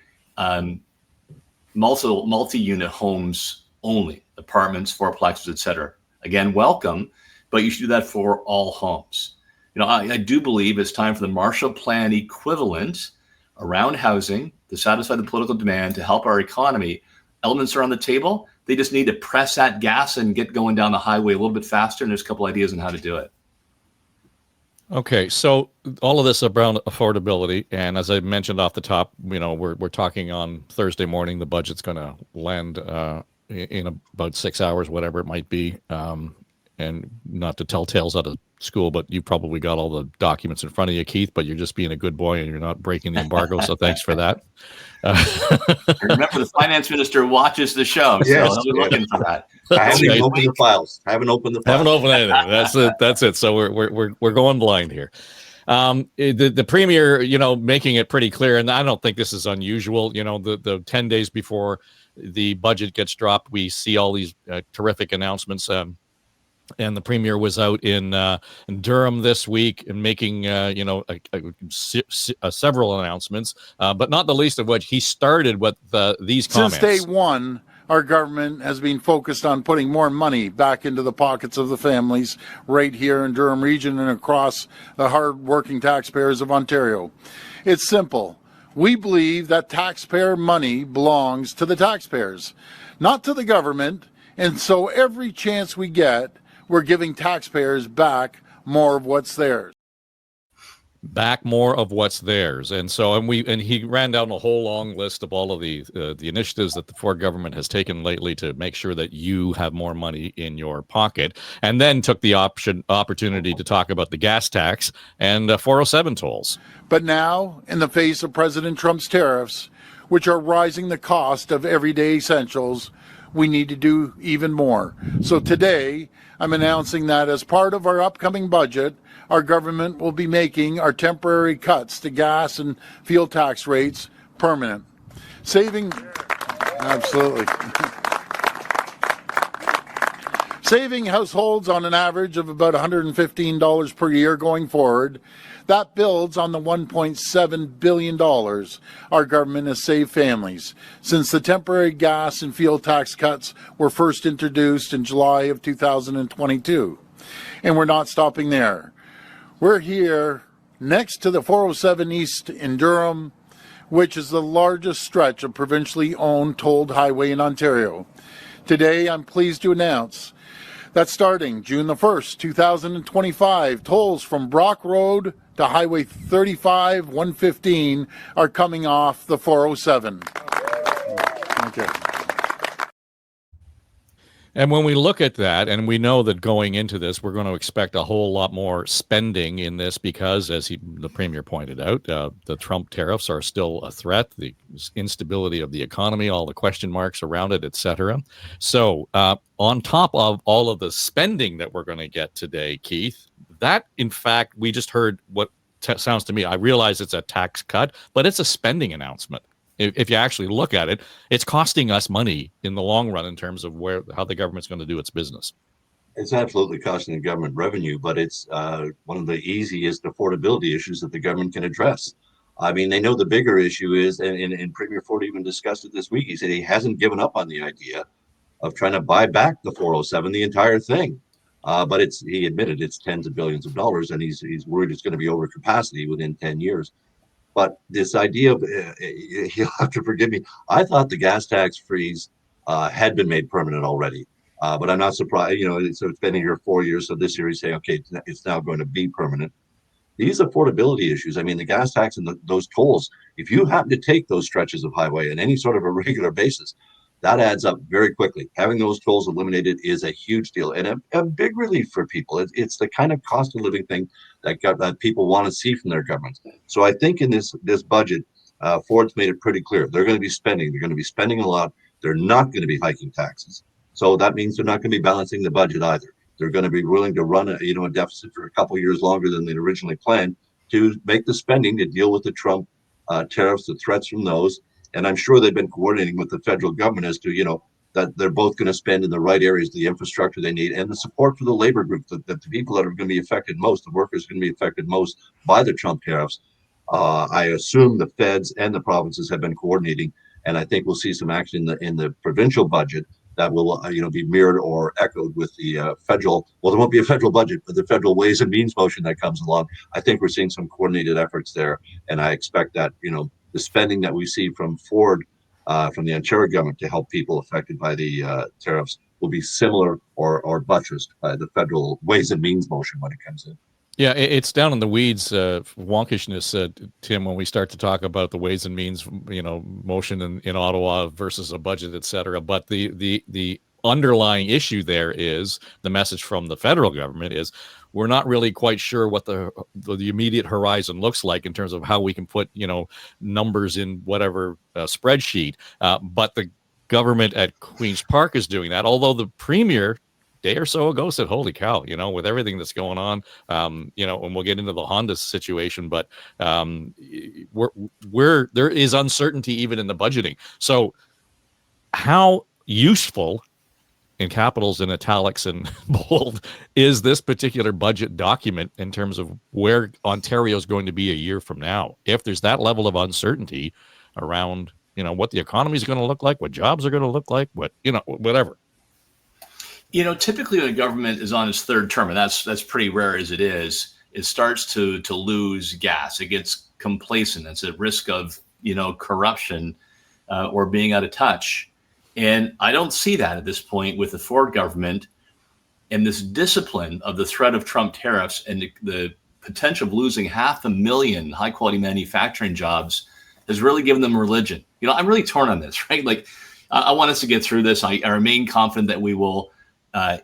multi-unit homes only, apartments, fourplexes, et cetera. Again, welcome, but you should do that for all homes. I do believe it's time for the Marshall Plan equivalent around housing to satisfy the political demand to help our economy. Elements are on the table. They just need to press that gas and get going down the highway a little bit faster. And there's a couple ideas on how to do it. Okay, so all of this around affordability, and as I mentioned off the top, we're talking on Thursday morning. The budget's going to land in about 6 hours, whatever it might be. And not to tell tales out of school, but you probably got all the documents in front of you, Keith, but you're just being a good boy and you're not breaking the embargo. So thanks for that. Remember, the finance minister watches the show, so Yes, I'll be looking for that. I haven't even opened the files. Haven't opened anything. That's it. So we're going blind here. The premier, making it pretty clear, and I don't think this is unusual. The 10 days before the budget gets dropped, we see all these terrific announcements. And the premier was out in Durham this week and making, several announcements, but not the least of which he started with these comments. Since day one, our government has been focused on putting more money back into the pockets of the families right here in Durham region and across the hard-working taxpayers of Ontario. It's simple. We believe that taxpayer money belongs to the taxpayers, not to the government, and so every chance we get, we're giving taxpayers back more of what's theirs. Back more of what's theirs. And so, and he ran down a whole long list of all of the initiatives that the Ford government has taken lately to make sure that you have more money in your pocket, and then took the opportunity to talk about the gas tax and 407 tolls. But now, in the face of President Trump's tariffs, which are rising the cost of everyday essentials, we need to do even more. So today, I'm announcing that as part of our upcoming budget, our government will be making our temporary cuts to gas and fuel tax rates permanent. Saving households on an average of about $115 per year going forward. That builds on the $1.7 billion our government has saved families since the temporary gas and fuel tax cuts were first introduced in July of 2022. And we're not stopping there. We're here next to the 407 East in Durham, which is the largest stretch of provincially owned tolled highway in Ontario. Today, I'm pleased to announce that starting June the 1st, 2025, tolls from Brock Road to Highway 35-115 are coming off the 407. Okay. And when we look at that, and we know that going into this, we're going to expect a whole lot more spending in this because, as the Premier pointed out, the Trump tariffs are still a threat, the instability of the economy, all the question marks around it, et cetera. So on top of all of the spending that we're going to get today, Keith, that, in fact, we just heard what sounds to me, I realize it's a tax cut, but it's a spending announcement. If you actually look at it, it's costing us money in the long run in terms of how the government's going to do its business. It's absolutely costing the government revenue, but it's one of the easiest affordability issues that the government can address. I mean, they know the bigger issue is, and Premier Ford even discussed it this week. He said he hasn't given up on the idea of trying to buy back the 407, the entire thing. But he admitted it's tens of billions of dollars, and he's worried it's going to be over capacity within 10 years. But this idea of, you'll have to forgive me, I thought the gas tax freeze had been made permanent already. But I'm not surprised, so it's been here 4 years. So this year he's saying, okay, it's now going to be permanent. These affordability issues, I mean, the gas tax and those tolls, if you happen to take those stretches of highway on any sort of a regular basis, that adds up very quickly. Having those tolls eliminated is a huge deal and a big relief for people. It's the kind of cost of living thing that people want to see from their governments. So I think in this budget, Ford's made it pretty clear. They're going to be spending. They're going to be spending a lot. They're not going to be hiking taxes. So that means they're not going to be balancing the budget either. They're going to be willing to run a deficit for a couple of years longer than they'd originally planned to make the spending to deal with the Trump tariffs, the threats from those. And I'm sure they've been coordinating with the federal government as to, that they're both going to spend in the right areas, the infrastructure they need, and the support for the labor group, that the people that are going to be affected most, the workers are going to be affected most by the Trump tariffs. I assume the feds and the provinces have been coordinating, and I think we'll see some action in the provincial budget that will, be mirrored or echoed with the federal. Well, there won't be a federal budget, but the federal Ways and Means motion that comes along. I think we're seeing some coordinated efforts there, and I expect that, the spending that we see from Ford, from the Ontario government to help people affected by the tariffs will be similar or buttressed by the federal Ways and Means motion when it comes in. Yeah, it's down in the weeds, wonkishness, Tim, when we start to talk about the Ways and Means, motion in Ottawa versus a budget, et cetera. But the underlying issue there is the message from the federal government is we're not really quite sure what the immediate horizon looks like in terms of how we can put, numbers in whatever spreadsheet. But the government at Queen's Park is doing that, although the Premier day or so ago said, holy cow, with everything that's going on, and we'll get into the Honda situation, but there is uncertainty even in the budgeting. So how useful, in capitals and italics and bold, is this particular budget document in terms of where Ontario is going to be a year from now? If there's that level of uncertainty around, what the economy is going to look like, what jobs are going to look like, whatever. Typically when a government is on its third term, and that's pretty rare as it is, it starts to lose gas. It gets complacent. It's at risk of, corruption or being out of touch. And I don't see that at this point with the Ford government, and this discipline of the threat of Trump tariffs and the potential of losing 500,000 high-quality manufacturing jobs has really given them religion. I'm really torn on this, right? Like, I want us to get through this. I remain confident that we will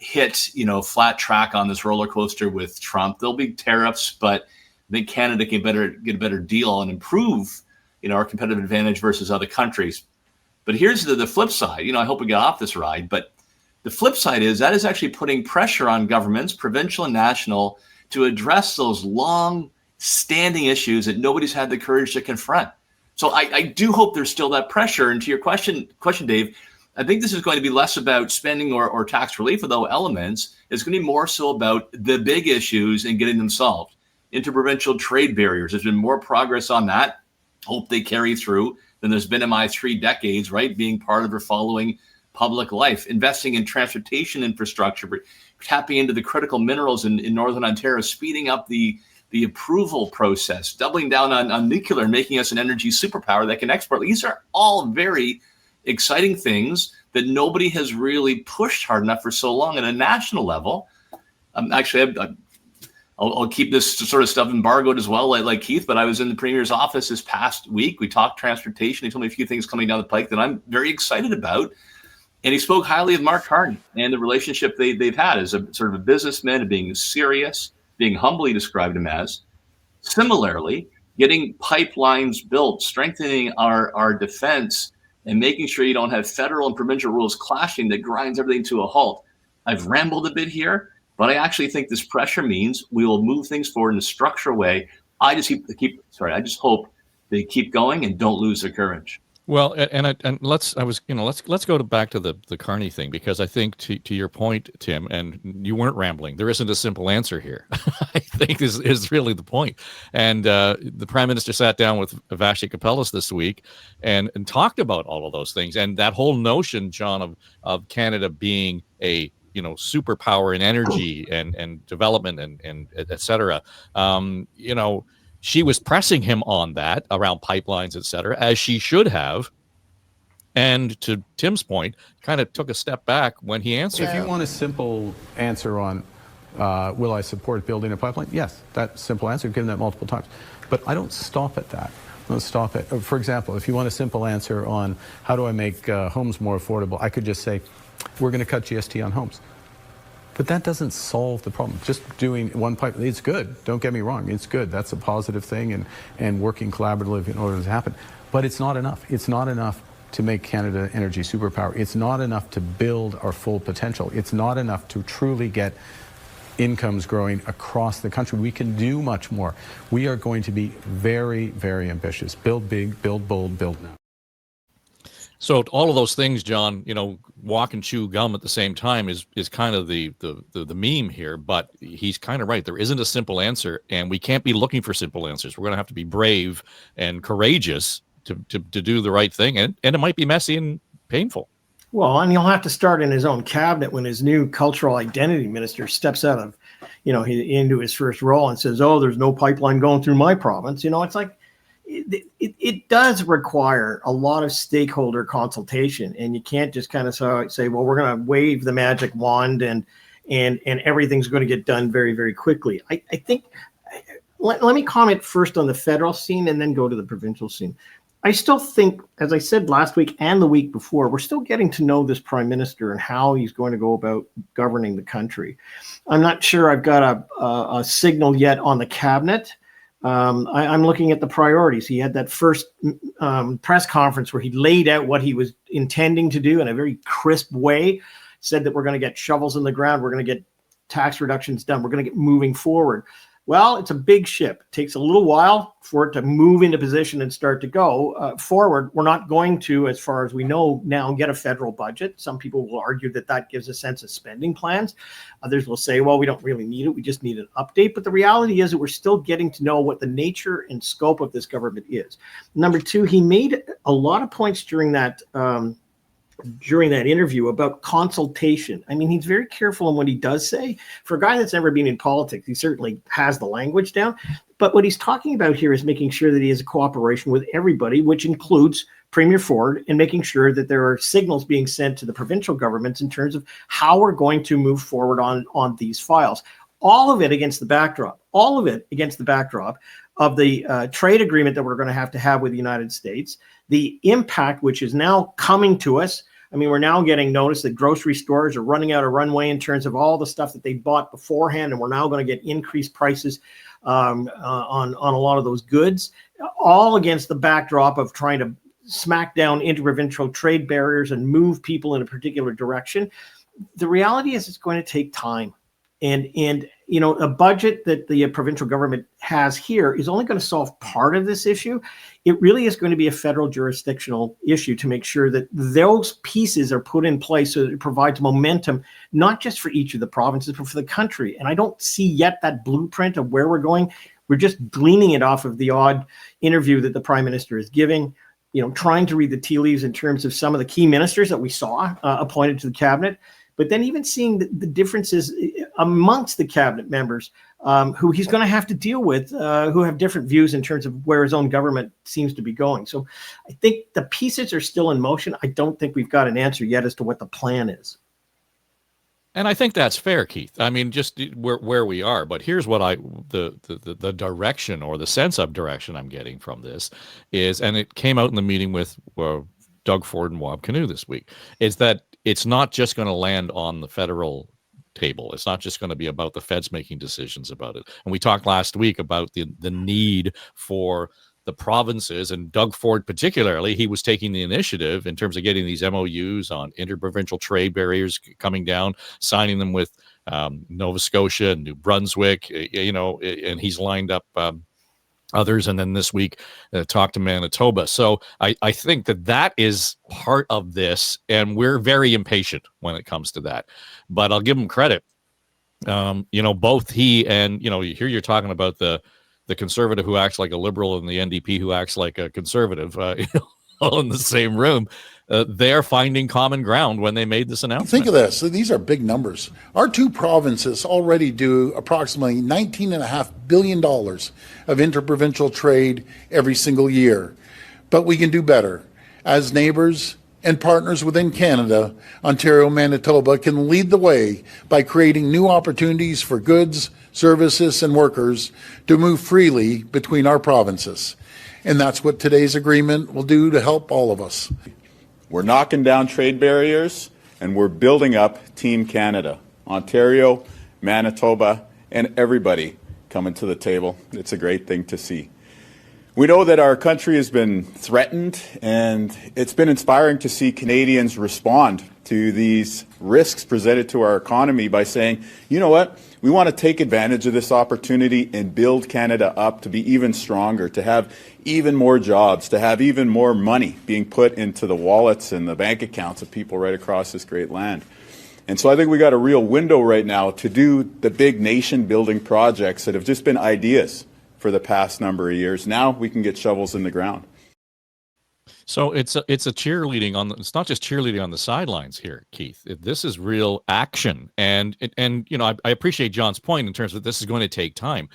hit, flat track on this roller coaster with Trump. There'll be tariffs, but I think Canada can get a better deal and improve, our competitive advantage versus other countries. But here's the flip side. I hope we get off this ride, but the flip side is that is actually putting pressure on governments, provincial and national, to address those long-standing issues that nobody's had the courage to confront. So I do hope there's still that pressure. And to your question, Dave, I think this is going to be less about spending or tax relief, although elements. It's going to be more so about the big issues and getting them solved. Interprovincial trade barriers. There's been more progress on that. Hope they carry through than there's been in my 3 decades, right? Being part of or following public life, investing in transportation infrastructure, tapping into the critical minerals in Northern Ontario, speeding up the approval process, doubling down on nuclear, making us an energy superpower that can export. These are all very exciting things that nobody has really pushed hard enough for so long at a national level. I'll keep this sort of stuff embargoed as well, like Keith, but I was in the Premier's office this past week. We talked transportation. He told me a few things coming down the pike that I'm very excited about. And he spoke highly of Mark Carney and the relationship they've had as a sort of a businessman and being serious, being humble, he described him as. Similarly, getting pipelines built, strengthening our defense, and making sure you don't have federal and provincial rules clashing that grinds everything to a halt. I've rambled a bit here, but I actually think this pressure means we will move things forward in a structural way. I just hope they keep going and don't lose their courage. Well, let's go back to the Carney thing, because I think to your point, Tim, and you weren't rambling. There isn't a simple answer here. I think is really the point. And the Prime Minister sat down with Vashi Kapelas this week and talked about all of those things, and that whole notion, John, of Canada being a superpower in energy and development and et cetera. She was pressing him on that around pipelines, et cetera, as she should have. And to Tim's point, kind of took a step back when he answered. If you want a simple answer on will I support building a pipeline? Yes, that simple answer, given that multiple times. But I don't stop at that. I don't stop at, for example, if you want a simple answer on how do I make homes more affordable, I could just say, we're going to cut GST on homes. But that doesn't solve the problem. Just doing one pipe, it's good. Don't get me wrong, it's good. That's a positive thing, and working collaboratively in order to happen. But it's not enough. It's not enough to make Canada energy superpower. It's not enough to build our full potential. It's not enough to truly get incomes growing across the country. We can do much more. We are going to be very, very ambitious. Build big, build bold, build now. So all of those things, John, walk and chew gum at the same time is kind of the meme here, but he's kind of right. There isn't a simple answer, and we can't be looking for simple answers. We're going to have to be brave and courageous to do the right thing, and it might be messy and painful. Well, and he'll have to start in his own cabinet when his new cultural identity minister steps out of, into his first role and says, "Oh, there's no pipeline going through my province." It's like, it does require a lot of stakeholder consultation, and you can't just kind of say, well, we're going to wave the magic wand and everything's going to get done very, very quickly. I think, let me comment first on the federal scene and then go to the provincial scene. I still think, as I said last week and the week before, we're still getting to know this Prime Minister and how he's going to go about governing the country. I'm not sure I've got a signal yet on the cabinet. I'm looking at the priorities. He had that first press conference where he laid out what he was intending to do in a very crisp way, said that we're going to get shovels in the ground, we're going to get tax reductions done, we're going to get moving forward. Well, it's a big ship. It takes a little while for it to move into position and start to go forward. We're not going to, as far as we know now, get a federal budget. Some people will argue that gives a sense of spending plans. Others will say, well, we don't really need it. We just need an update. But the reality is that we're still getting to know what the nature and scope of this government is. Number two, he made a lot of points during that interview about consultation. I mean, he's very careful in what he does say. For a guy that's never been in politics, he certainly has the language down. But what he's talking about here is making sure that he has a cooperation with everybody, which includes Premier Ford, and making sure that there are signals being sent to the provincial governments in terms of how we're going to move forward on these files. All of it against the backdrop of the trade agreement that we're going to have with the United States, the impact which is now coming to us. I mean, we're now getting notice that grocery stores are running out of runway in terms of all the stuff that they bought beforehand, and we're now going to get increased prices on a lot of those goods, all against the backdrop of trying to smack down interprovincial trade barriers and move people in a particular direction. The reality is it's going to take time. And a budget that the provincial government has here is only going to solve part of this issue. It really is going to be a federal jurisdictional issue to make sure that those pieces are put in place so that it provides momentum, not just for each of the provinces, but for the country. And I don't see yet that blueprint of where we're going. We're just gleaning it off of the odd interview that the Prime Minister is giving, trying to read the tea leaves in terms of some of the key ministers that we saw appointed to the cabinet. But then even seeing the differences amongst the cabinet members who he's going to have to deal with, who have different views in terms of where his own government seems to be going. So I think the pieces are still in motion. I don't think we've got an answer yet as to what the plan is. And I think that's fair, Keith. I mean, just where we are. But here's what the direction or the sense of direction I'm getting from this is, and it came out in the meeting with Doug Ford and Wab Kinew this week, is that it's not just going to land on the federal table. It's not just going to be about the feds making decisions about it. And we talked last week about the need for the provinces, and Doug Ford particularly, he was taking the initiative in terms of getting these MOUs on interprovincial trade barriers coming down, signing them with Nova Scotia and New Brunswick, and he's lined up others, and then this week talked to Manitoba. So I think that is part of this, and we're very impatient when it comes to that. But I'll give him credit. Both he and, here you're talking about the conservative who acts like a liberal and the NDP who acts like a conservative, all in the same room. They're finding common ground when they made this announcement. Think of this. These are big numbers. Our two provinces already do approximately $19.5 billion of interprovincial trade every single year. But we can do better. As neighbors and partners within Canada, Ontario and Manitoba can lead the way by creating new opportunities for goods, services, and workers to move freely between our provinces. And that's what today's agreement will do to help all of us. We're knocking down trade barriers, and we're building up Team Canada. Ontario, Manitoba, and everybody coming to the table. It's a great thing to see. We know that our country has been threatened, and it's been inspiring to see Canadians respond to these risks presented to our economy by saying, you know what, we want to take advantage of this opportunity and build Canada up to be even stronger, to have even more jobs, to have even more money being put into the wallets and the bank accounts of people right across this great land. And so I think we got a real window right now to do the big nation-building projects that have just been ideas for the past number of years. Now we can get shovels in the ground. So it's a cheerleading it's not just cheerleading on the sidelines here, Keith. This is real action. And I appreciate John's point in terms of this is going to take time,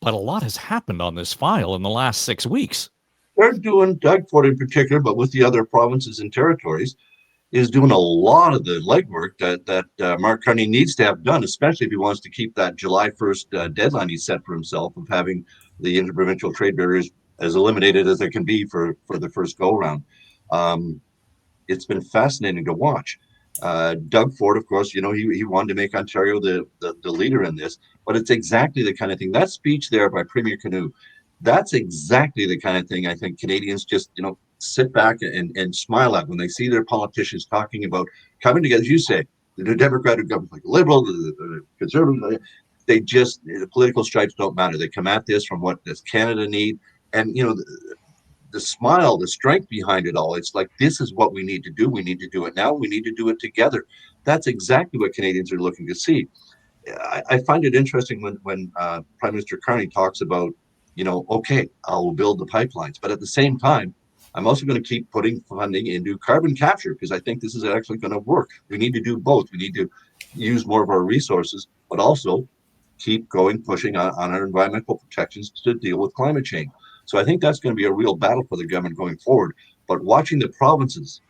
but a lot has happened on this file in the last 6 weeks. They're doing, Doug Ford in particular, but with the other provinces and territories, is doing a lot of the legwork that Mark Carney needs to have done, especially if he wants to keep that July 1st deadline he set for himself of having the interprovincial trade barriers as eliminated as they can be for the first go-round. It's been fascinating to watch. Doug Ford, of course, he wanted to make Ontario the leader in this, but it's exactly the kind of thing. That speech there by Premier Canoe, that's exactly the kind of thing I think Canadians just, sit back and smile at when they see their politicians talking about coming together. As you say, the Democratic government, like liberal, the conservative, the political stripes don't matter. They come at this from what does Canada need. And, the smile, the strength behind it all, it's like, this is what we need to do. We need to do it now. We need to do it together. That's exactly what Canadians are looking to see. I find it interesting when Prime Minister Carney talks about, okay, I will build the pipelines. But at the same time, I'm also going to keep putting funding into carbon capture because I think this is actually going to work. We need to do both. We need to use more of our resources, but also keep pushing on our environmental protections to deal with climate change. So I think that's going to be a real battle for the government going forward. But watching the provinces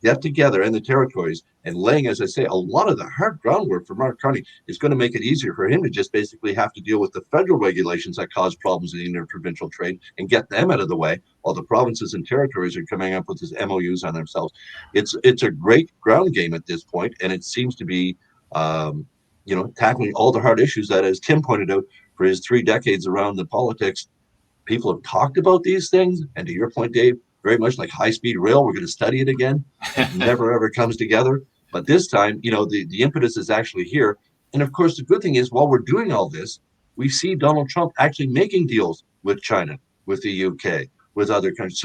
get together and the territories and laying, as I say, a lot of the hard groundwork for Mark Carney is going to make it easier for him to just basically have to deal with the federal regulations that cause problems in the interprovincial trade and get them out of the way while the provinces and territories are coming up with these MOUs on themselves. It's a great ground game at this point, and it seems to be tackling all the hard issues that, as Tim pointed out, for his 3 decades around the politics, people have talked about these things. And to your point, Dave, very much like high-speed rail, we're going to study it again. It never, ever comes together. But this time, the impetus is actually here. And of course, the good thing is, while we're doing all this, we see Donald Trump actually making deals with China, with the UK, with other countries.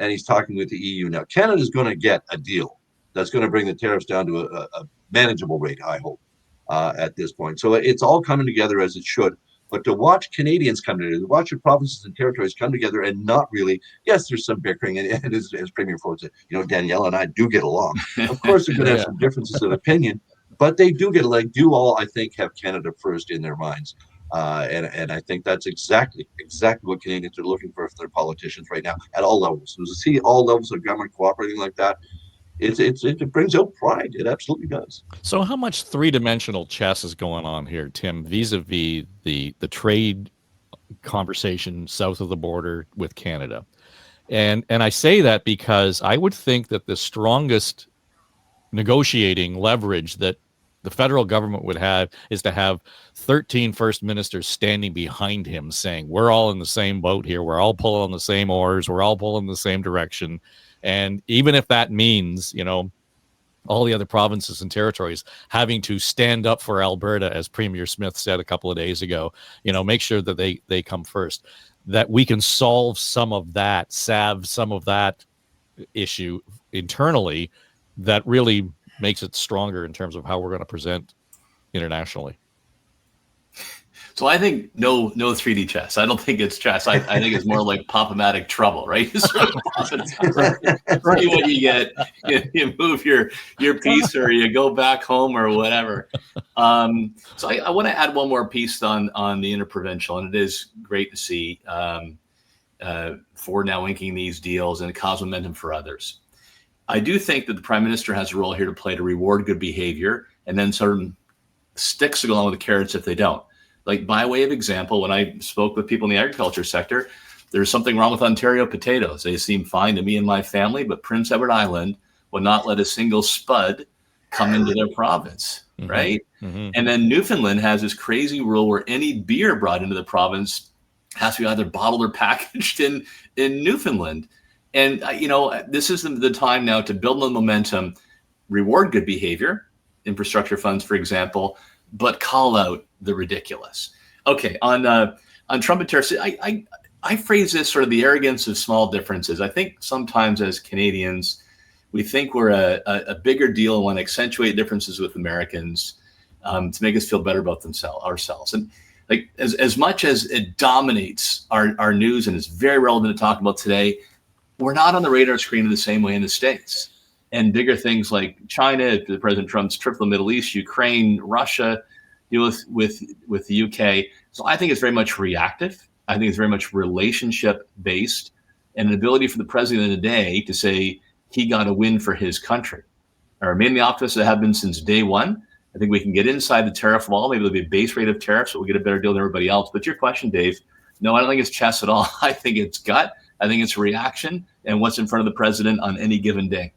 And he's talking with the EU now. Canada's going to get a deal that's going to bring the tariffs down to a manageable rate, I hope, at this point. So it's all coming together as it should. But to watch Canadians come together, to watch the provinces and territories come together and not really, yes, there's some bickering, and as Premier Ford said, Danielle and I do get along. Of course, they're going to have some differences of opinion, but they do do all, I think, have Canada first in their minds. And I think that's exactly what Canadians are looking for their politicians right now at all levels. So to see all levels of government cooperating like that, it brings out pride. It absolutely does. So how much three-dimensional chess is going on here, Tim, vis-a-vis the trade conversation south of the border with Canada? And I say that because I would think that the strongest negotiating leverage that the federal government would have is to have 13 first ministers standing behind him saying, we're all in the same boat here. We're all pulling the same oars. We're all pulling the same direction. And even if that means, all the other provinces and territories having to stand up for Alberta, as Premier Smith said a couple of days ago, make sure that they come first, that we can salve some of that issue internally, that really makes it stronger in terms of how we're going to present internationally. So I think no 3D chess. I don't think it's chess. I think it's more like Pop-O-Matic trouble, right? You sort of see what you get. You move your piece, or you go back home, or whatever. So I want to add one more piece on the Interprovincial, and it is great to see Ford now inking these deals and cause momentum for others. I do think that the Prime Minister has a role here to play to reward good behavior, and then sort of sticks to go along with the carrots if they don't. Like, by way of example, when I spoke with people in the agriculture sector, there's something wrong with Ontario potatoes. They seem fine to me and my family, but Prince Edward Island will not let a single spud come into their province, right? Mm-hmm. And then Newfoundland has this crazy rule where any beer brought into the province has to be either bottled or packaged in Newfoundland. And, this is the time now to build on momentum, reward good behavior, infrastructure funds, for example, but call out the ridiculous. Okay, on Trump and Tariff, I phrase this sort of the arrogance of small differences. I think sometimes as Canadians, we think we're a bigger deal and want to accentuate differences with Americans to make us feel better about ourselves. And like as much as it dominates our news and is very relevant to talk about today, we're not on the radar screen in the same way in the States. And bigger things like China, President Trump's trip to the Middle East, Ukraine, Russia, deal with the UK. So I think it's very much reactive. I think it's very much relationship based, and an ability for the president of the day to say he got a win for his country. I remain the optimist that have been since day one. I think we can get inside the tariff wall. Maybe there'll be a base rate of tariffs, but we'll get a better deal than everybody else. But your question, Dave, no, I don't think it's chess at all. I think it's gut. I think it's reaction and what's in front of the president on any given day.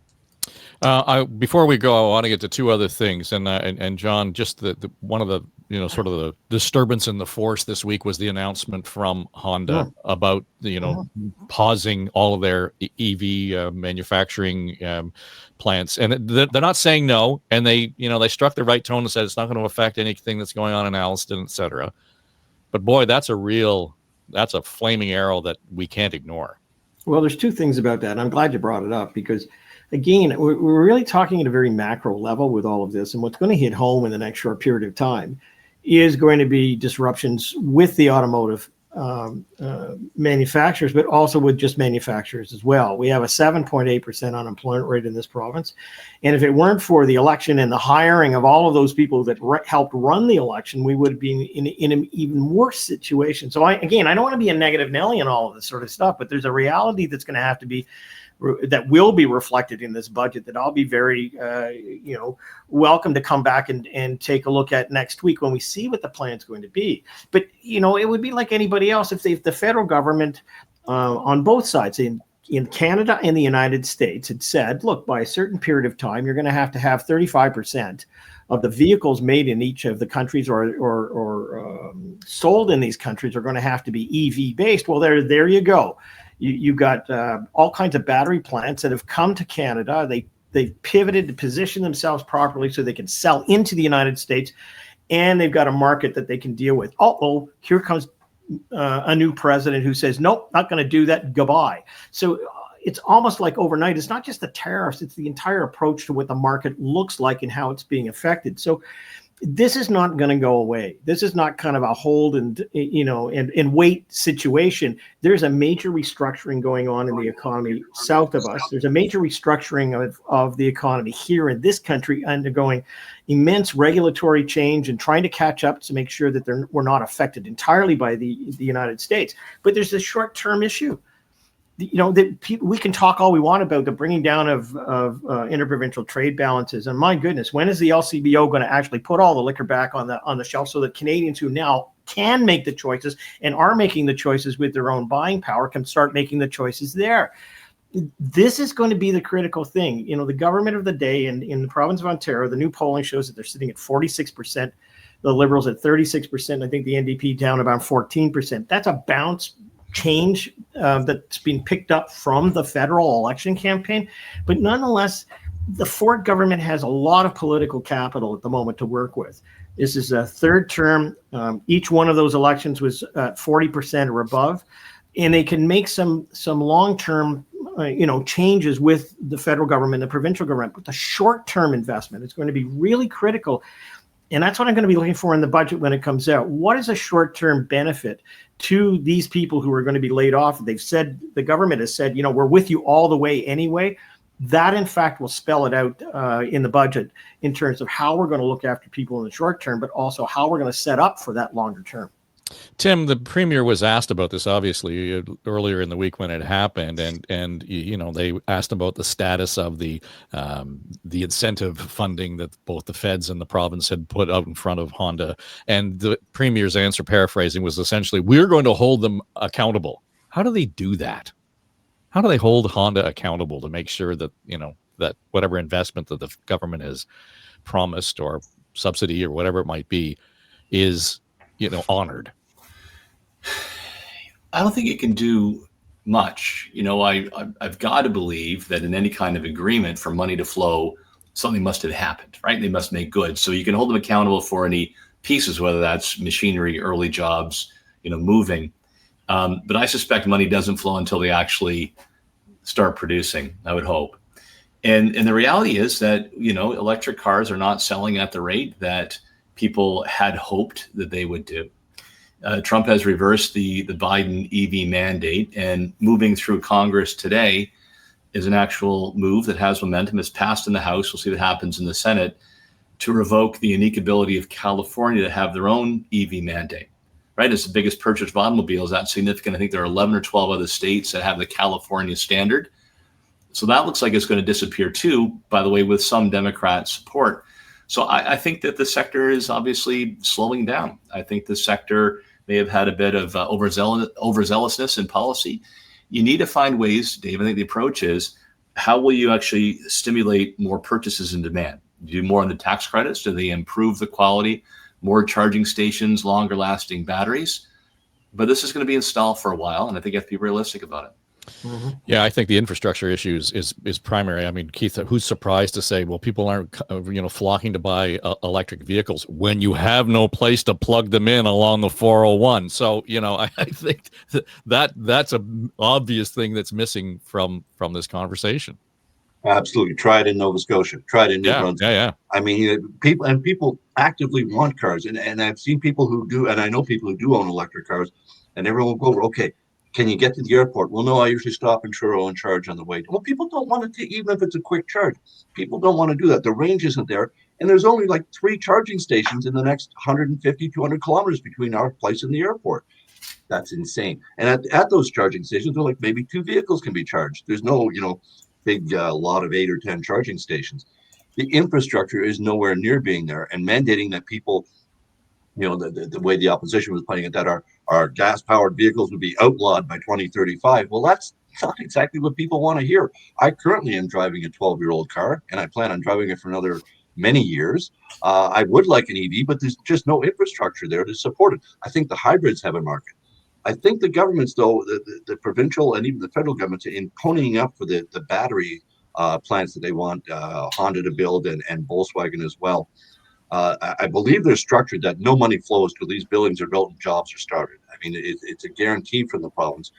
Before we go, I want to get to two other things, and John, just the one of the sort of the disturbance in the force this week was the announcement from Honda about pausing all of their EV manufacturing plants, and they're not saying no, and they struck the right tone and said it's not going to affect anything that's going on in Alliston, etc. But boy, that's a flaming arrow that we can't ignore. Well, there's two things about that. And I'm glad you brought it up because, again, we're really talking at a very macro level with all of this. And what's going to hit home in the next short period of time is going to be disruptions with the automotive manufacturers, but also with just manufacturers as well. We have a 7.8% unemployment rate in this province. And if it weren't for the election and the hiring of all of those people that helped run the election, we would be in an even worse situation. So I don't want to be a negative Nelly and all of this sort of stuff, but there's a reality that's going to have to be that will be reflected in this budget that I'll be very, welcome to come back and take a look at next week when we see what the plan's going to be. But, it would be like anybody else if the federal government on both sides in Canada and the United States had said, look, by a certain period of time, you're going to have 35% of the vehicles made in each of the countries or sold in these countries are going to have to be EV based. Well, there you go. You've got all kinds of battery plants that have come to Canada. They've pivoted to position themselves properly so they can sell into the United States, and they've got a market that they can deal with. Here comes a new president who says, nope, not going to do that. Goodbye. So it's almost like overnight. It's not just the tariffs. It's the entire approach to what the market looks like and how it's being affected. So this is not going to go away. This is not kind of a hold and wait situation. There's a major restructuring going on in the economy south of us. There's a major restructuring of the economy here in this country, undergoing immense regulatory change and trying to catch up to make sure that we're not affected entirely by the United States. But there's this short-term issue. We can talk all we want about the bringing down of interprovincial trade balances, and my goodness, when is the LCBO going to actually put all the liquor back on the shelf so that Canadians who now can make the choices and are making the choices with their own buying power can start making the choices there? this is going to be the critical thing. The government of the day in the province of Ontario, the new polling shows that they're sitting at 46%, the Liberals at 36%. I think the NDP down about 14%. That's a bounce change that's been picked up from the federal election campaign. But nonetheless, the Ford government has a lot of political capital at the moment to work with. This is a third term. Each one of those elections was 40% or above. And they can make some long-term changes with the federal government, the provincial government, but the short-term investment is going to be really critical. And that's what I'm going to be looking for in the budget when it comes out. What is a short-term benefit to these people who are going to be laid off? They've said, the government has said, we're with you all the way anyway. That, in fact, will spell it out in the budget in terms of how we're going to look after people in the short term, but also how we're going to set up for that longer term. Tim, the premier was asked about this, obviously, earlier in the week when it happened, and they asked about the status of the incentive funding that both the feds and the province had put out in front of Honda, and the premier's answer, paraphrasing, was essentially, "We're going to hold them accountable." How do they do that? How do they hold Honda accountable to make sure that that whatever investment that the government has promised or subsidy or whatever it might be is honored? I don't think it can do much. I've got to believe that in any kind of agreement for money to flow, something must have happened, right? They must make good. So you can hold them accountable for any pieces, whether that's machinery, early jobs, moving. But I suspect money doesn't flow until they actually start producing, I would hope. And the reality is that, electric cars are not selling at the rate that people had hoped that they would do. Trump has reversed the Biden EV mandate, and moving through Congress today is an actual move that has momentum. It's passed in the House. We'll see what happens in the Senate to revoke the unique ability of California to have their own EV mandate. Right? It's the biggest purchase of automobiles. That's significant. I think there are 11 or 12 other states that have the California standard. So that looks like it's going to disappear too, by the way, with some Democrat support. So I think that the sector is obviously slowing down. I think the sector may have had a bit of overzealousness in policy. You need to find ways, Dave. I think the approach is, how will you actually stimulate more purchases and demand? Do more on the tax credits? Do they improve the quality? More charging stations, longer lasting batteries? But this is going to be installed for a while, and I think you have to be realistic about it. Mm-hmm. Yeah, I think the infrastructure issue is primary. I mean, Keith, who's surprised to say, well, people aren't flocking to buy electric vehicles when you have no place to plug them in along the 401? So I think that's an obvious thing that's missing from this conversation. Absolutely. Try it in Nova Scotia. Try it in New Brunswick. Yeah. I mean, people actively want cars, and I've seen people who do, and I know people who do own electric cars, and everyone will go, okay, can you get to the airport? Well, no, I usually stop in Truro and charge on the way. Well, people don't want to take, even if it's a quick charge. People don't want to do that. The range isn't there. And there's only like 3 charging stations in the next 150, 200 kilometers between our place and the airport. That's insane. And at those charging stations, they're like maybe 2 vehicles can be charged. There's no, big lot of 8 or 10 charging stations. The infrastructure is nowhere near being there, and mandating that people, the way the opposition was putting it, that our gas-powered vehicles would be outlawed by 2035. Well, that's not exactly what people want to hear. I currently am driving a 12-year-old car, and I plan on driving it for another many years. I would like an EV, but there's just no infrastructure there to support it. I think the hybrids have a market. I think the governments, though, the provincial and even the federal governments, in ponying up for the battery plants that they want Honda to build and Volkswagen as well. I believe they're structured that no money flows till these buildings are built and jobs are started. I mean, it's a guarantee from the province.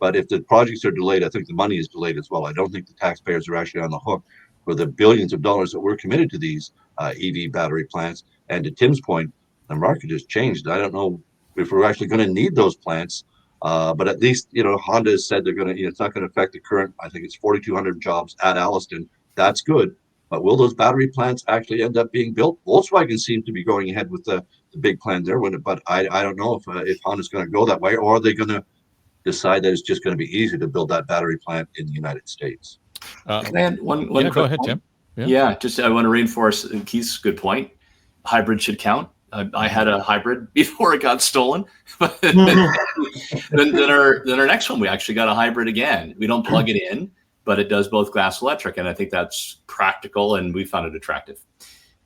But if the projects are delayed, I think the money is delayed as well. I don't think the taxpayers are actually on the hook for the billions of dollars that were committed to these EV battery plants. And to Tim's point, the market has changed. I don't know if we're actually going to need those plants. But at least, Honda has said they're going to, it's not going to affect the current, I think it's 4,200 jobs at Alliston. That's good. But will those battery plants actually end up being built? Volkswagen seems to be going ahead with the big plan there. But I don't know if Honda's going to go that way, or are they going to decide that it's just going to be easy to build that battery plant in the United States? Can I add one go ahead, Tim. Just I want to reinforce Keith's good point. Hybrid should count. I had a hybrid before it got stolen. But then our next one, we actually got a hybrid again. We don't plug it in. but it does both gas and electric. And I think that's practical, and we found it attractive.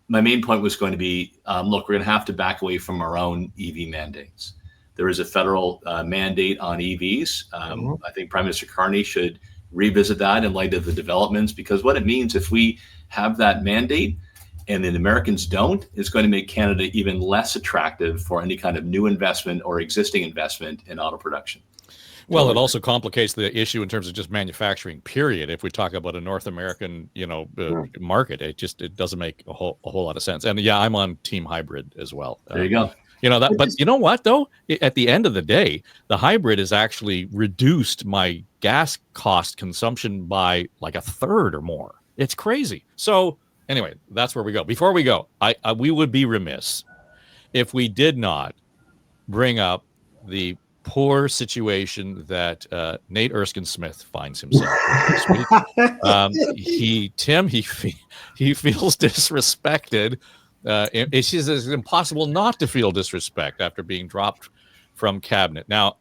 My main point was going to be, look, we're going to have to back away from our own EV mandates. There is a federal mandate on EVs. I think Prime Minister Carney should revisit that in light of the developments, because what it means if we have that mandate and the Americans don't, is going to make Canada even less attractive for any kind of new investment or existing investment in auto production. Well, it also complicates the issue in terms of just manufacturing, period. If we talk about a North American, market, it doesn't make a whole lot of sense. And yeah, I'm on team hybrid as well. There you go. But you know what, though? At the end of the day, the hybrid has actually reduced my gas cost consumption by like a third or more. It's crazy. So anyway, that's where we go. Before we go, we would be remiss if we did not bring up the poor situation that Nate Erskine-Smith finds himself in this week. He feels disrespected. It's impossible not to feel disrespect after being dropped from cabinet. Now,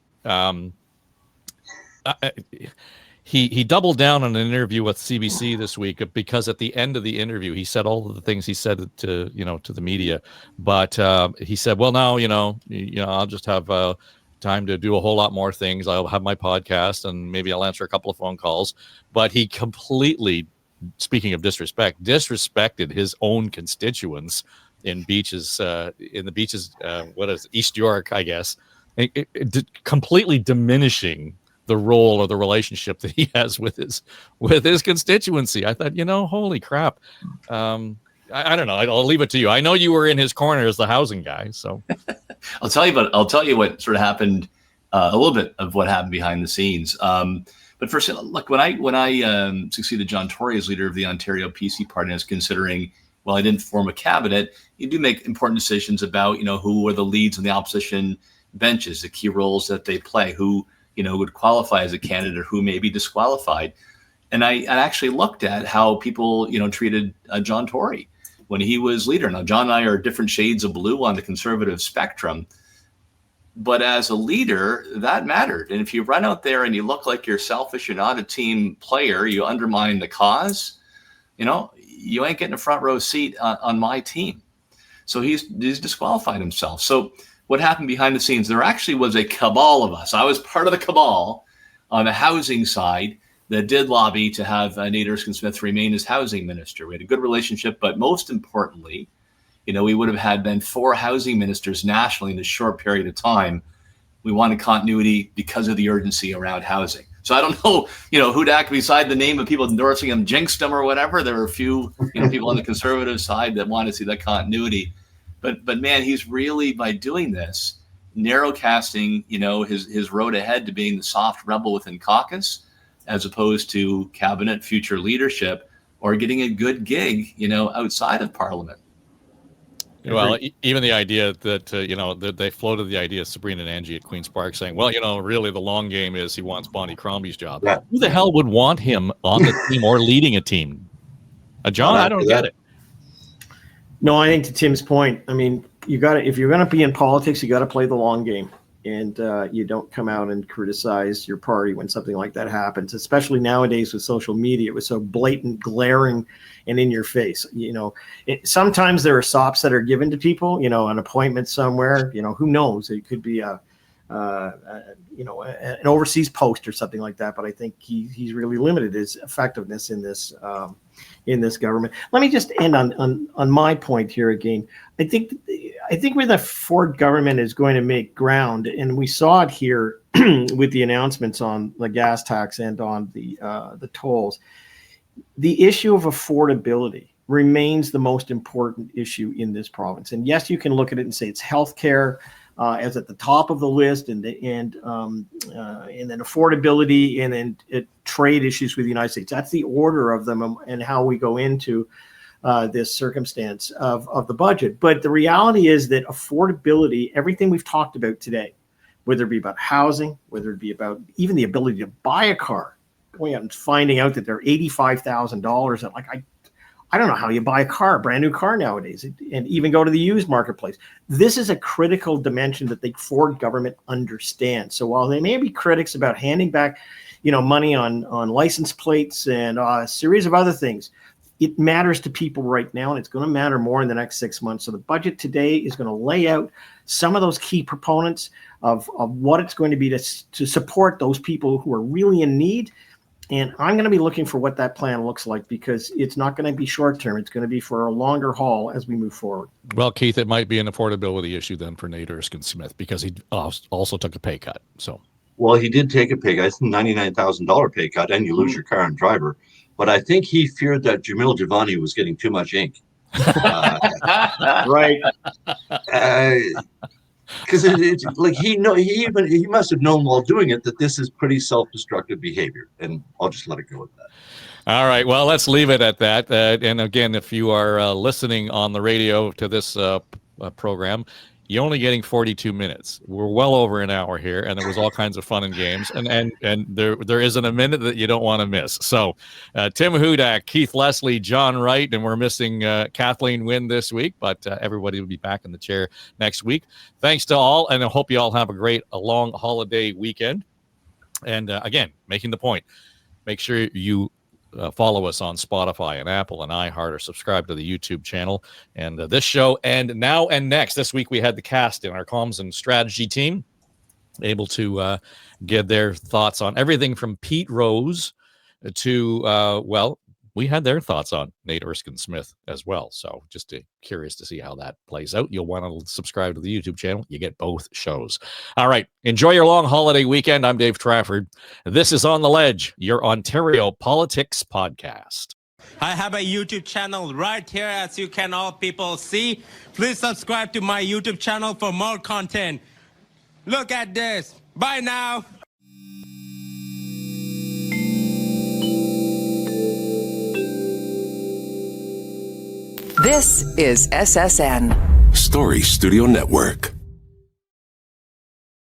he doubled down on an interview with CBC this week, because at the end of the interview, he said all of the things he said to the media, but he said, well, now, I'll just have time to do a whole lot more things. I'll have my podcast and maybe I'll answer a couple of phone calls. But he completely, speaking of disrespected his own constituents in Beaches, what is it, East York, I guess, completely diminishing the role or the relationship that he has with his constituency. I thought, holy crap. I don't know. I'll leave it to you. I know you were in his corner as the housing guy, so I'll tell you what sort of happened, a little bit of what happened behind the scenes. But first, look, when I succeeded John Tory as leader of the Ontario PC Party, and I was considering, well, I didn't form a cabinet, you do make important decisions about, who are the leads on the opposition benches, the key roles that they play, who, would qualify as a candidate or who may be disqualified. And I actually looked at how people, treated John Tory when he was leader. Now, John and I are different shades of blue on the conservative spectrum, but as a leader, that mattered. And if you run out there and you look like you're selfish, you're not a team player, you undermine the cause, you ain't getting a front row seat on my team. So he's disqualified himself. So what happened behind the scenes, there actually was a cabal of us. I was part of the cabal on the housing side that did lobby to have Nate Erskine-Smith remain as housing minister. We had a good relationship, but most importantly, we would have had been 4 housing ministers nationally in a short period of time. We wanted continuity because of the urgency around housing. So I don't know, Hudak, beside the name of people endorsing him, jinxed him or whatever. There were a few, people on the conservative side that wanted to see that continuity. But man, he's really, by doing this, narrow casting, his road ahead to being the soft rebel within caucus, as opposed to cabinet, future leadership, or getting a good gig, outside of Parliament. Well, even the idea that, that they floated the idea of Sabrina and Angie at Queen's Park saying, well, really the long game is he wants Bonnie Crombie's job. Yeah. Who the hell would want him on the team or leading a team? John, I don't get it. No, I think to Tim's point, I mean, if you're going to be in politics, you got to play the long game. And you don't come out and criticize your party when something like that happens, especially nowadays with social media. It was so blatant, glaring, and in your face. Sometimes there are sops that are given to people, an appointment somewhere, who knows? It could be an overseas post or something like that. But I think he's really limited his effectiveness in this government. Let me just end on my point here again. I think where the Ford government is going to make ground, and we saw it here with the announcements on the gas tax and on the tolls, the issue of affordability remains the most important issue in this province. And yes, you can look at it and say it's healthcare as at the top of the list, and then affordability, and then trade issues with the United States. That's the order of them and how we go into this circumstance of the budget. But the reality is that affordability, everything we've talked about today, whether it be about housing, whether it be about even the ability to buy a car, going out and finding out that they're $85,000, and I don't know how you buy a car, a brand new car nowadays, and even go to the used marketplace. This is a critical dimension that the Ford government understands. So while they may be critics about handing back, money on license plates and a series of other things, it matters to people right now, and it's going to matter more in the next 6 months. So the budget today is going to lay out some of those key proponents of what it's going to be to support those people who are really in need. And I'm going to be looking for what that plan looks like, because it's not going to be short term. It's going to be for a longer haul as we move forward. Well, Keith, it might be an affordability issue then for Nate Erskine-Smith, because he also took a pay cut. So, well, he did take a pay cut. It's a $99,000 pay cut, and you lose your car and driver. But I think he feared that Jamil Javani was getting too much ink. Right. Because it's like he must have known while doing it that this is pretty self-destructive behavior, and I'll just let it go with that. All right, well, let's leave it at that. And again, if you are listening on the radio to this program, you're only getting 42 minutes. We're well over an hour here, and there was all kinds of fun and games, and there isn't a minute that you don't want to miss. So Tim Hudak, Keith Leslie, John Wright, and we're missing Kathleen Wynne this week, but everybody will be back in the chair next week. Thanks to all, and I hope you all have a long holiday weekend. And again, making the point, make sure you follow us on Spotify and Apple and iHeart, or subscribe to the YouTube channel. And this show, and Now and Next, this week we had the cast in our comms and strategy team able to get their thoughts on everything from Pete Rose to, we had their thoughts on Nate Erskine-Smith as well. So just curious to see how that plays out. You'll want to subscribe to the YouTube channel. You get both shows. All right. Enjoy your long holiday weekend. I'm Dave Trafford. This is On the Ledge, your Ontario politics podcast. I have a YouTube channel right here, as you can all people see. Please subscribe to my YouTube channel for more content. Look at this. Bye now. This is SSN. Story Studio Network.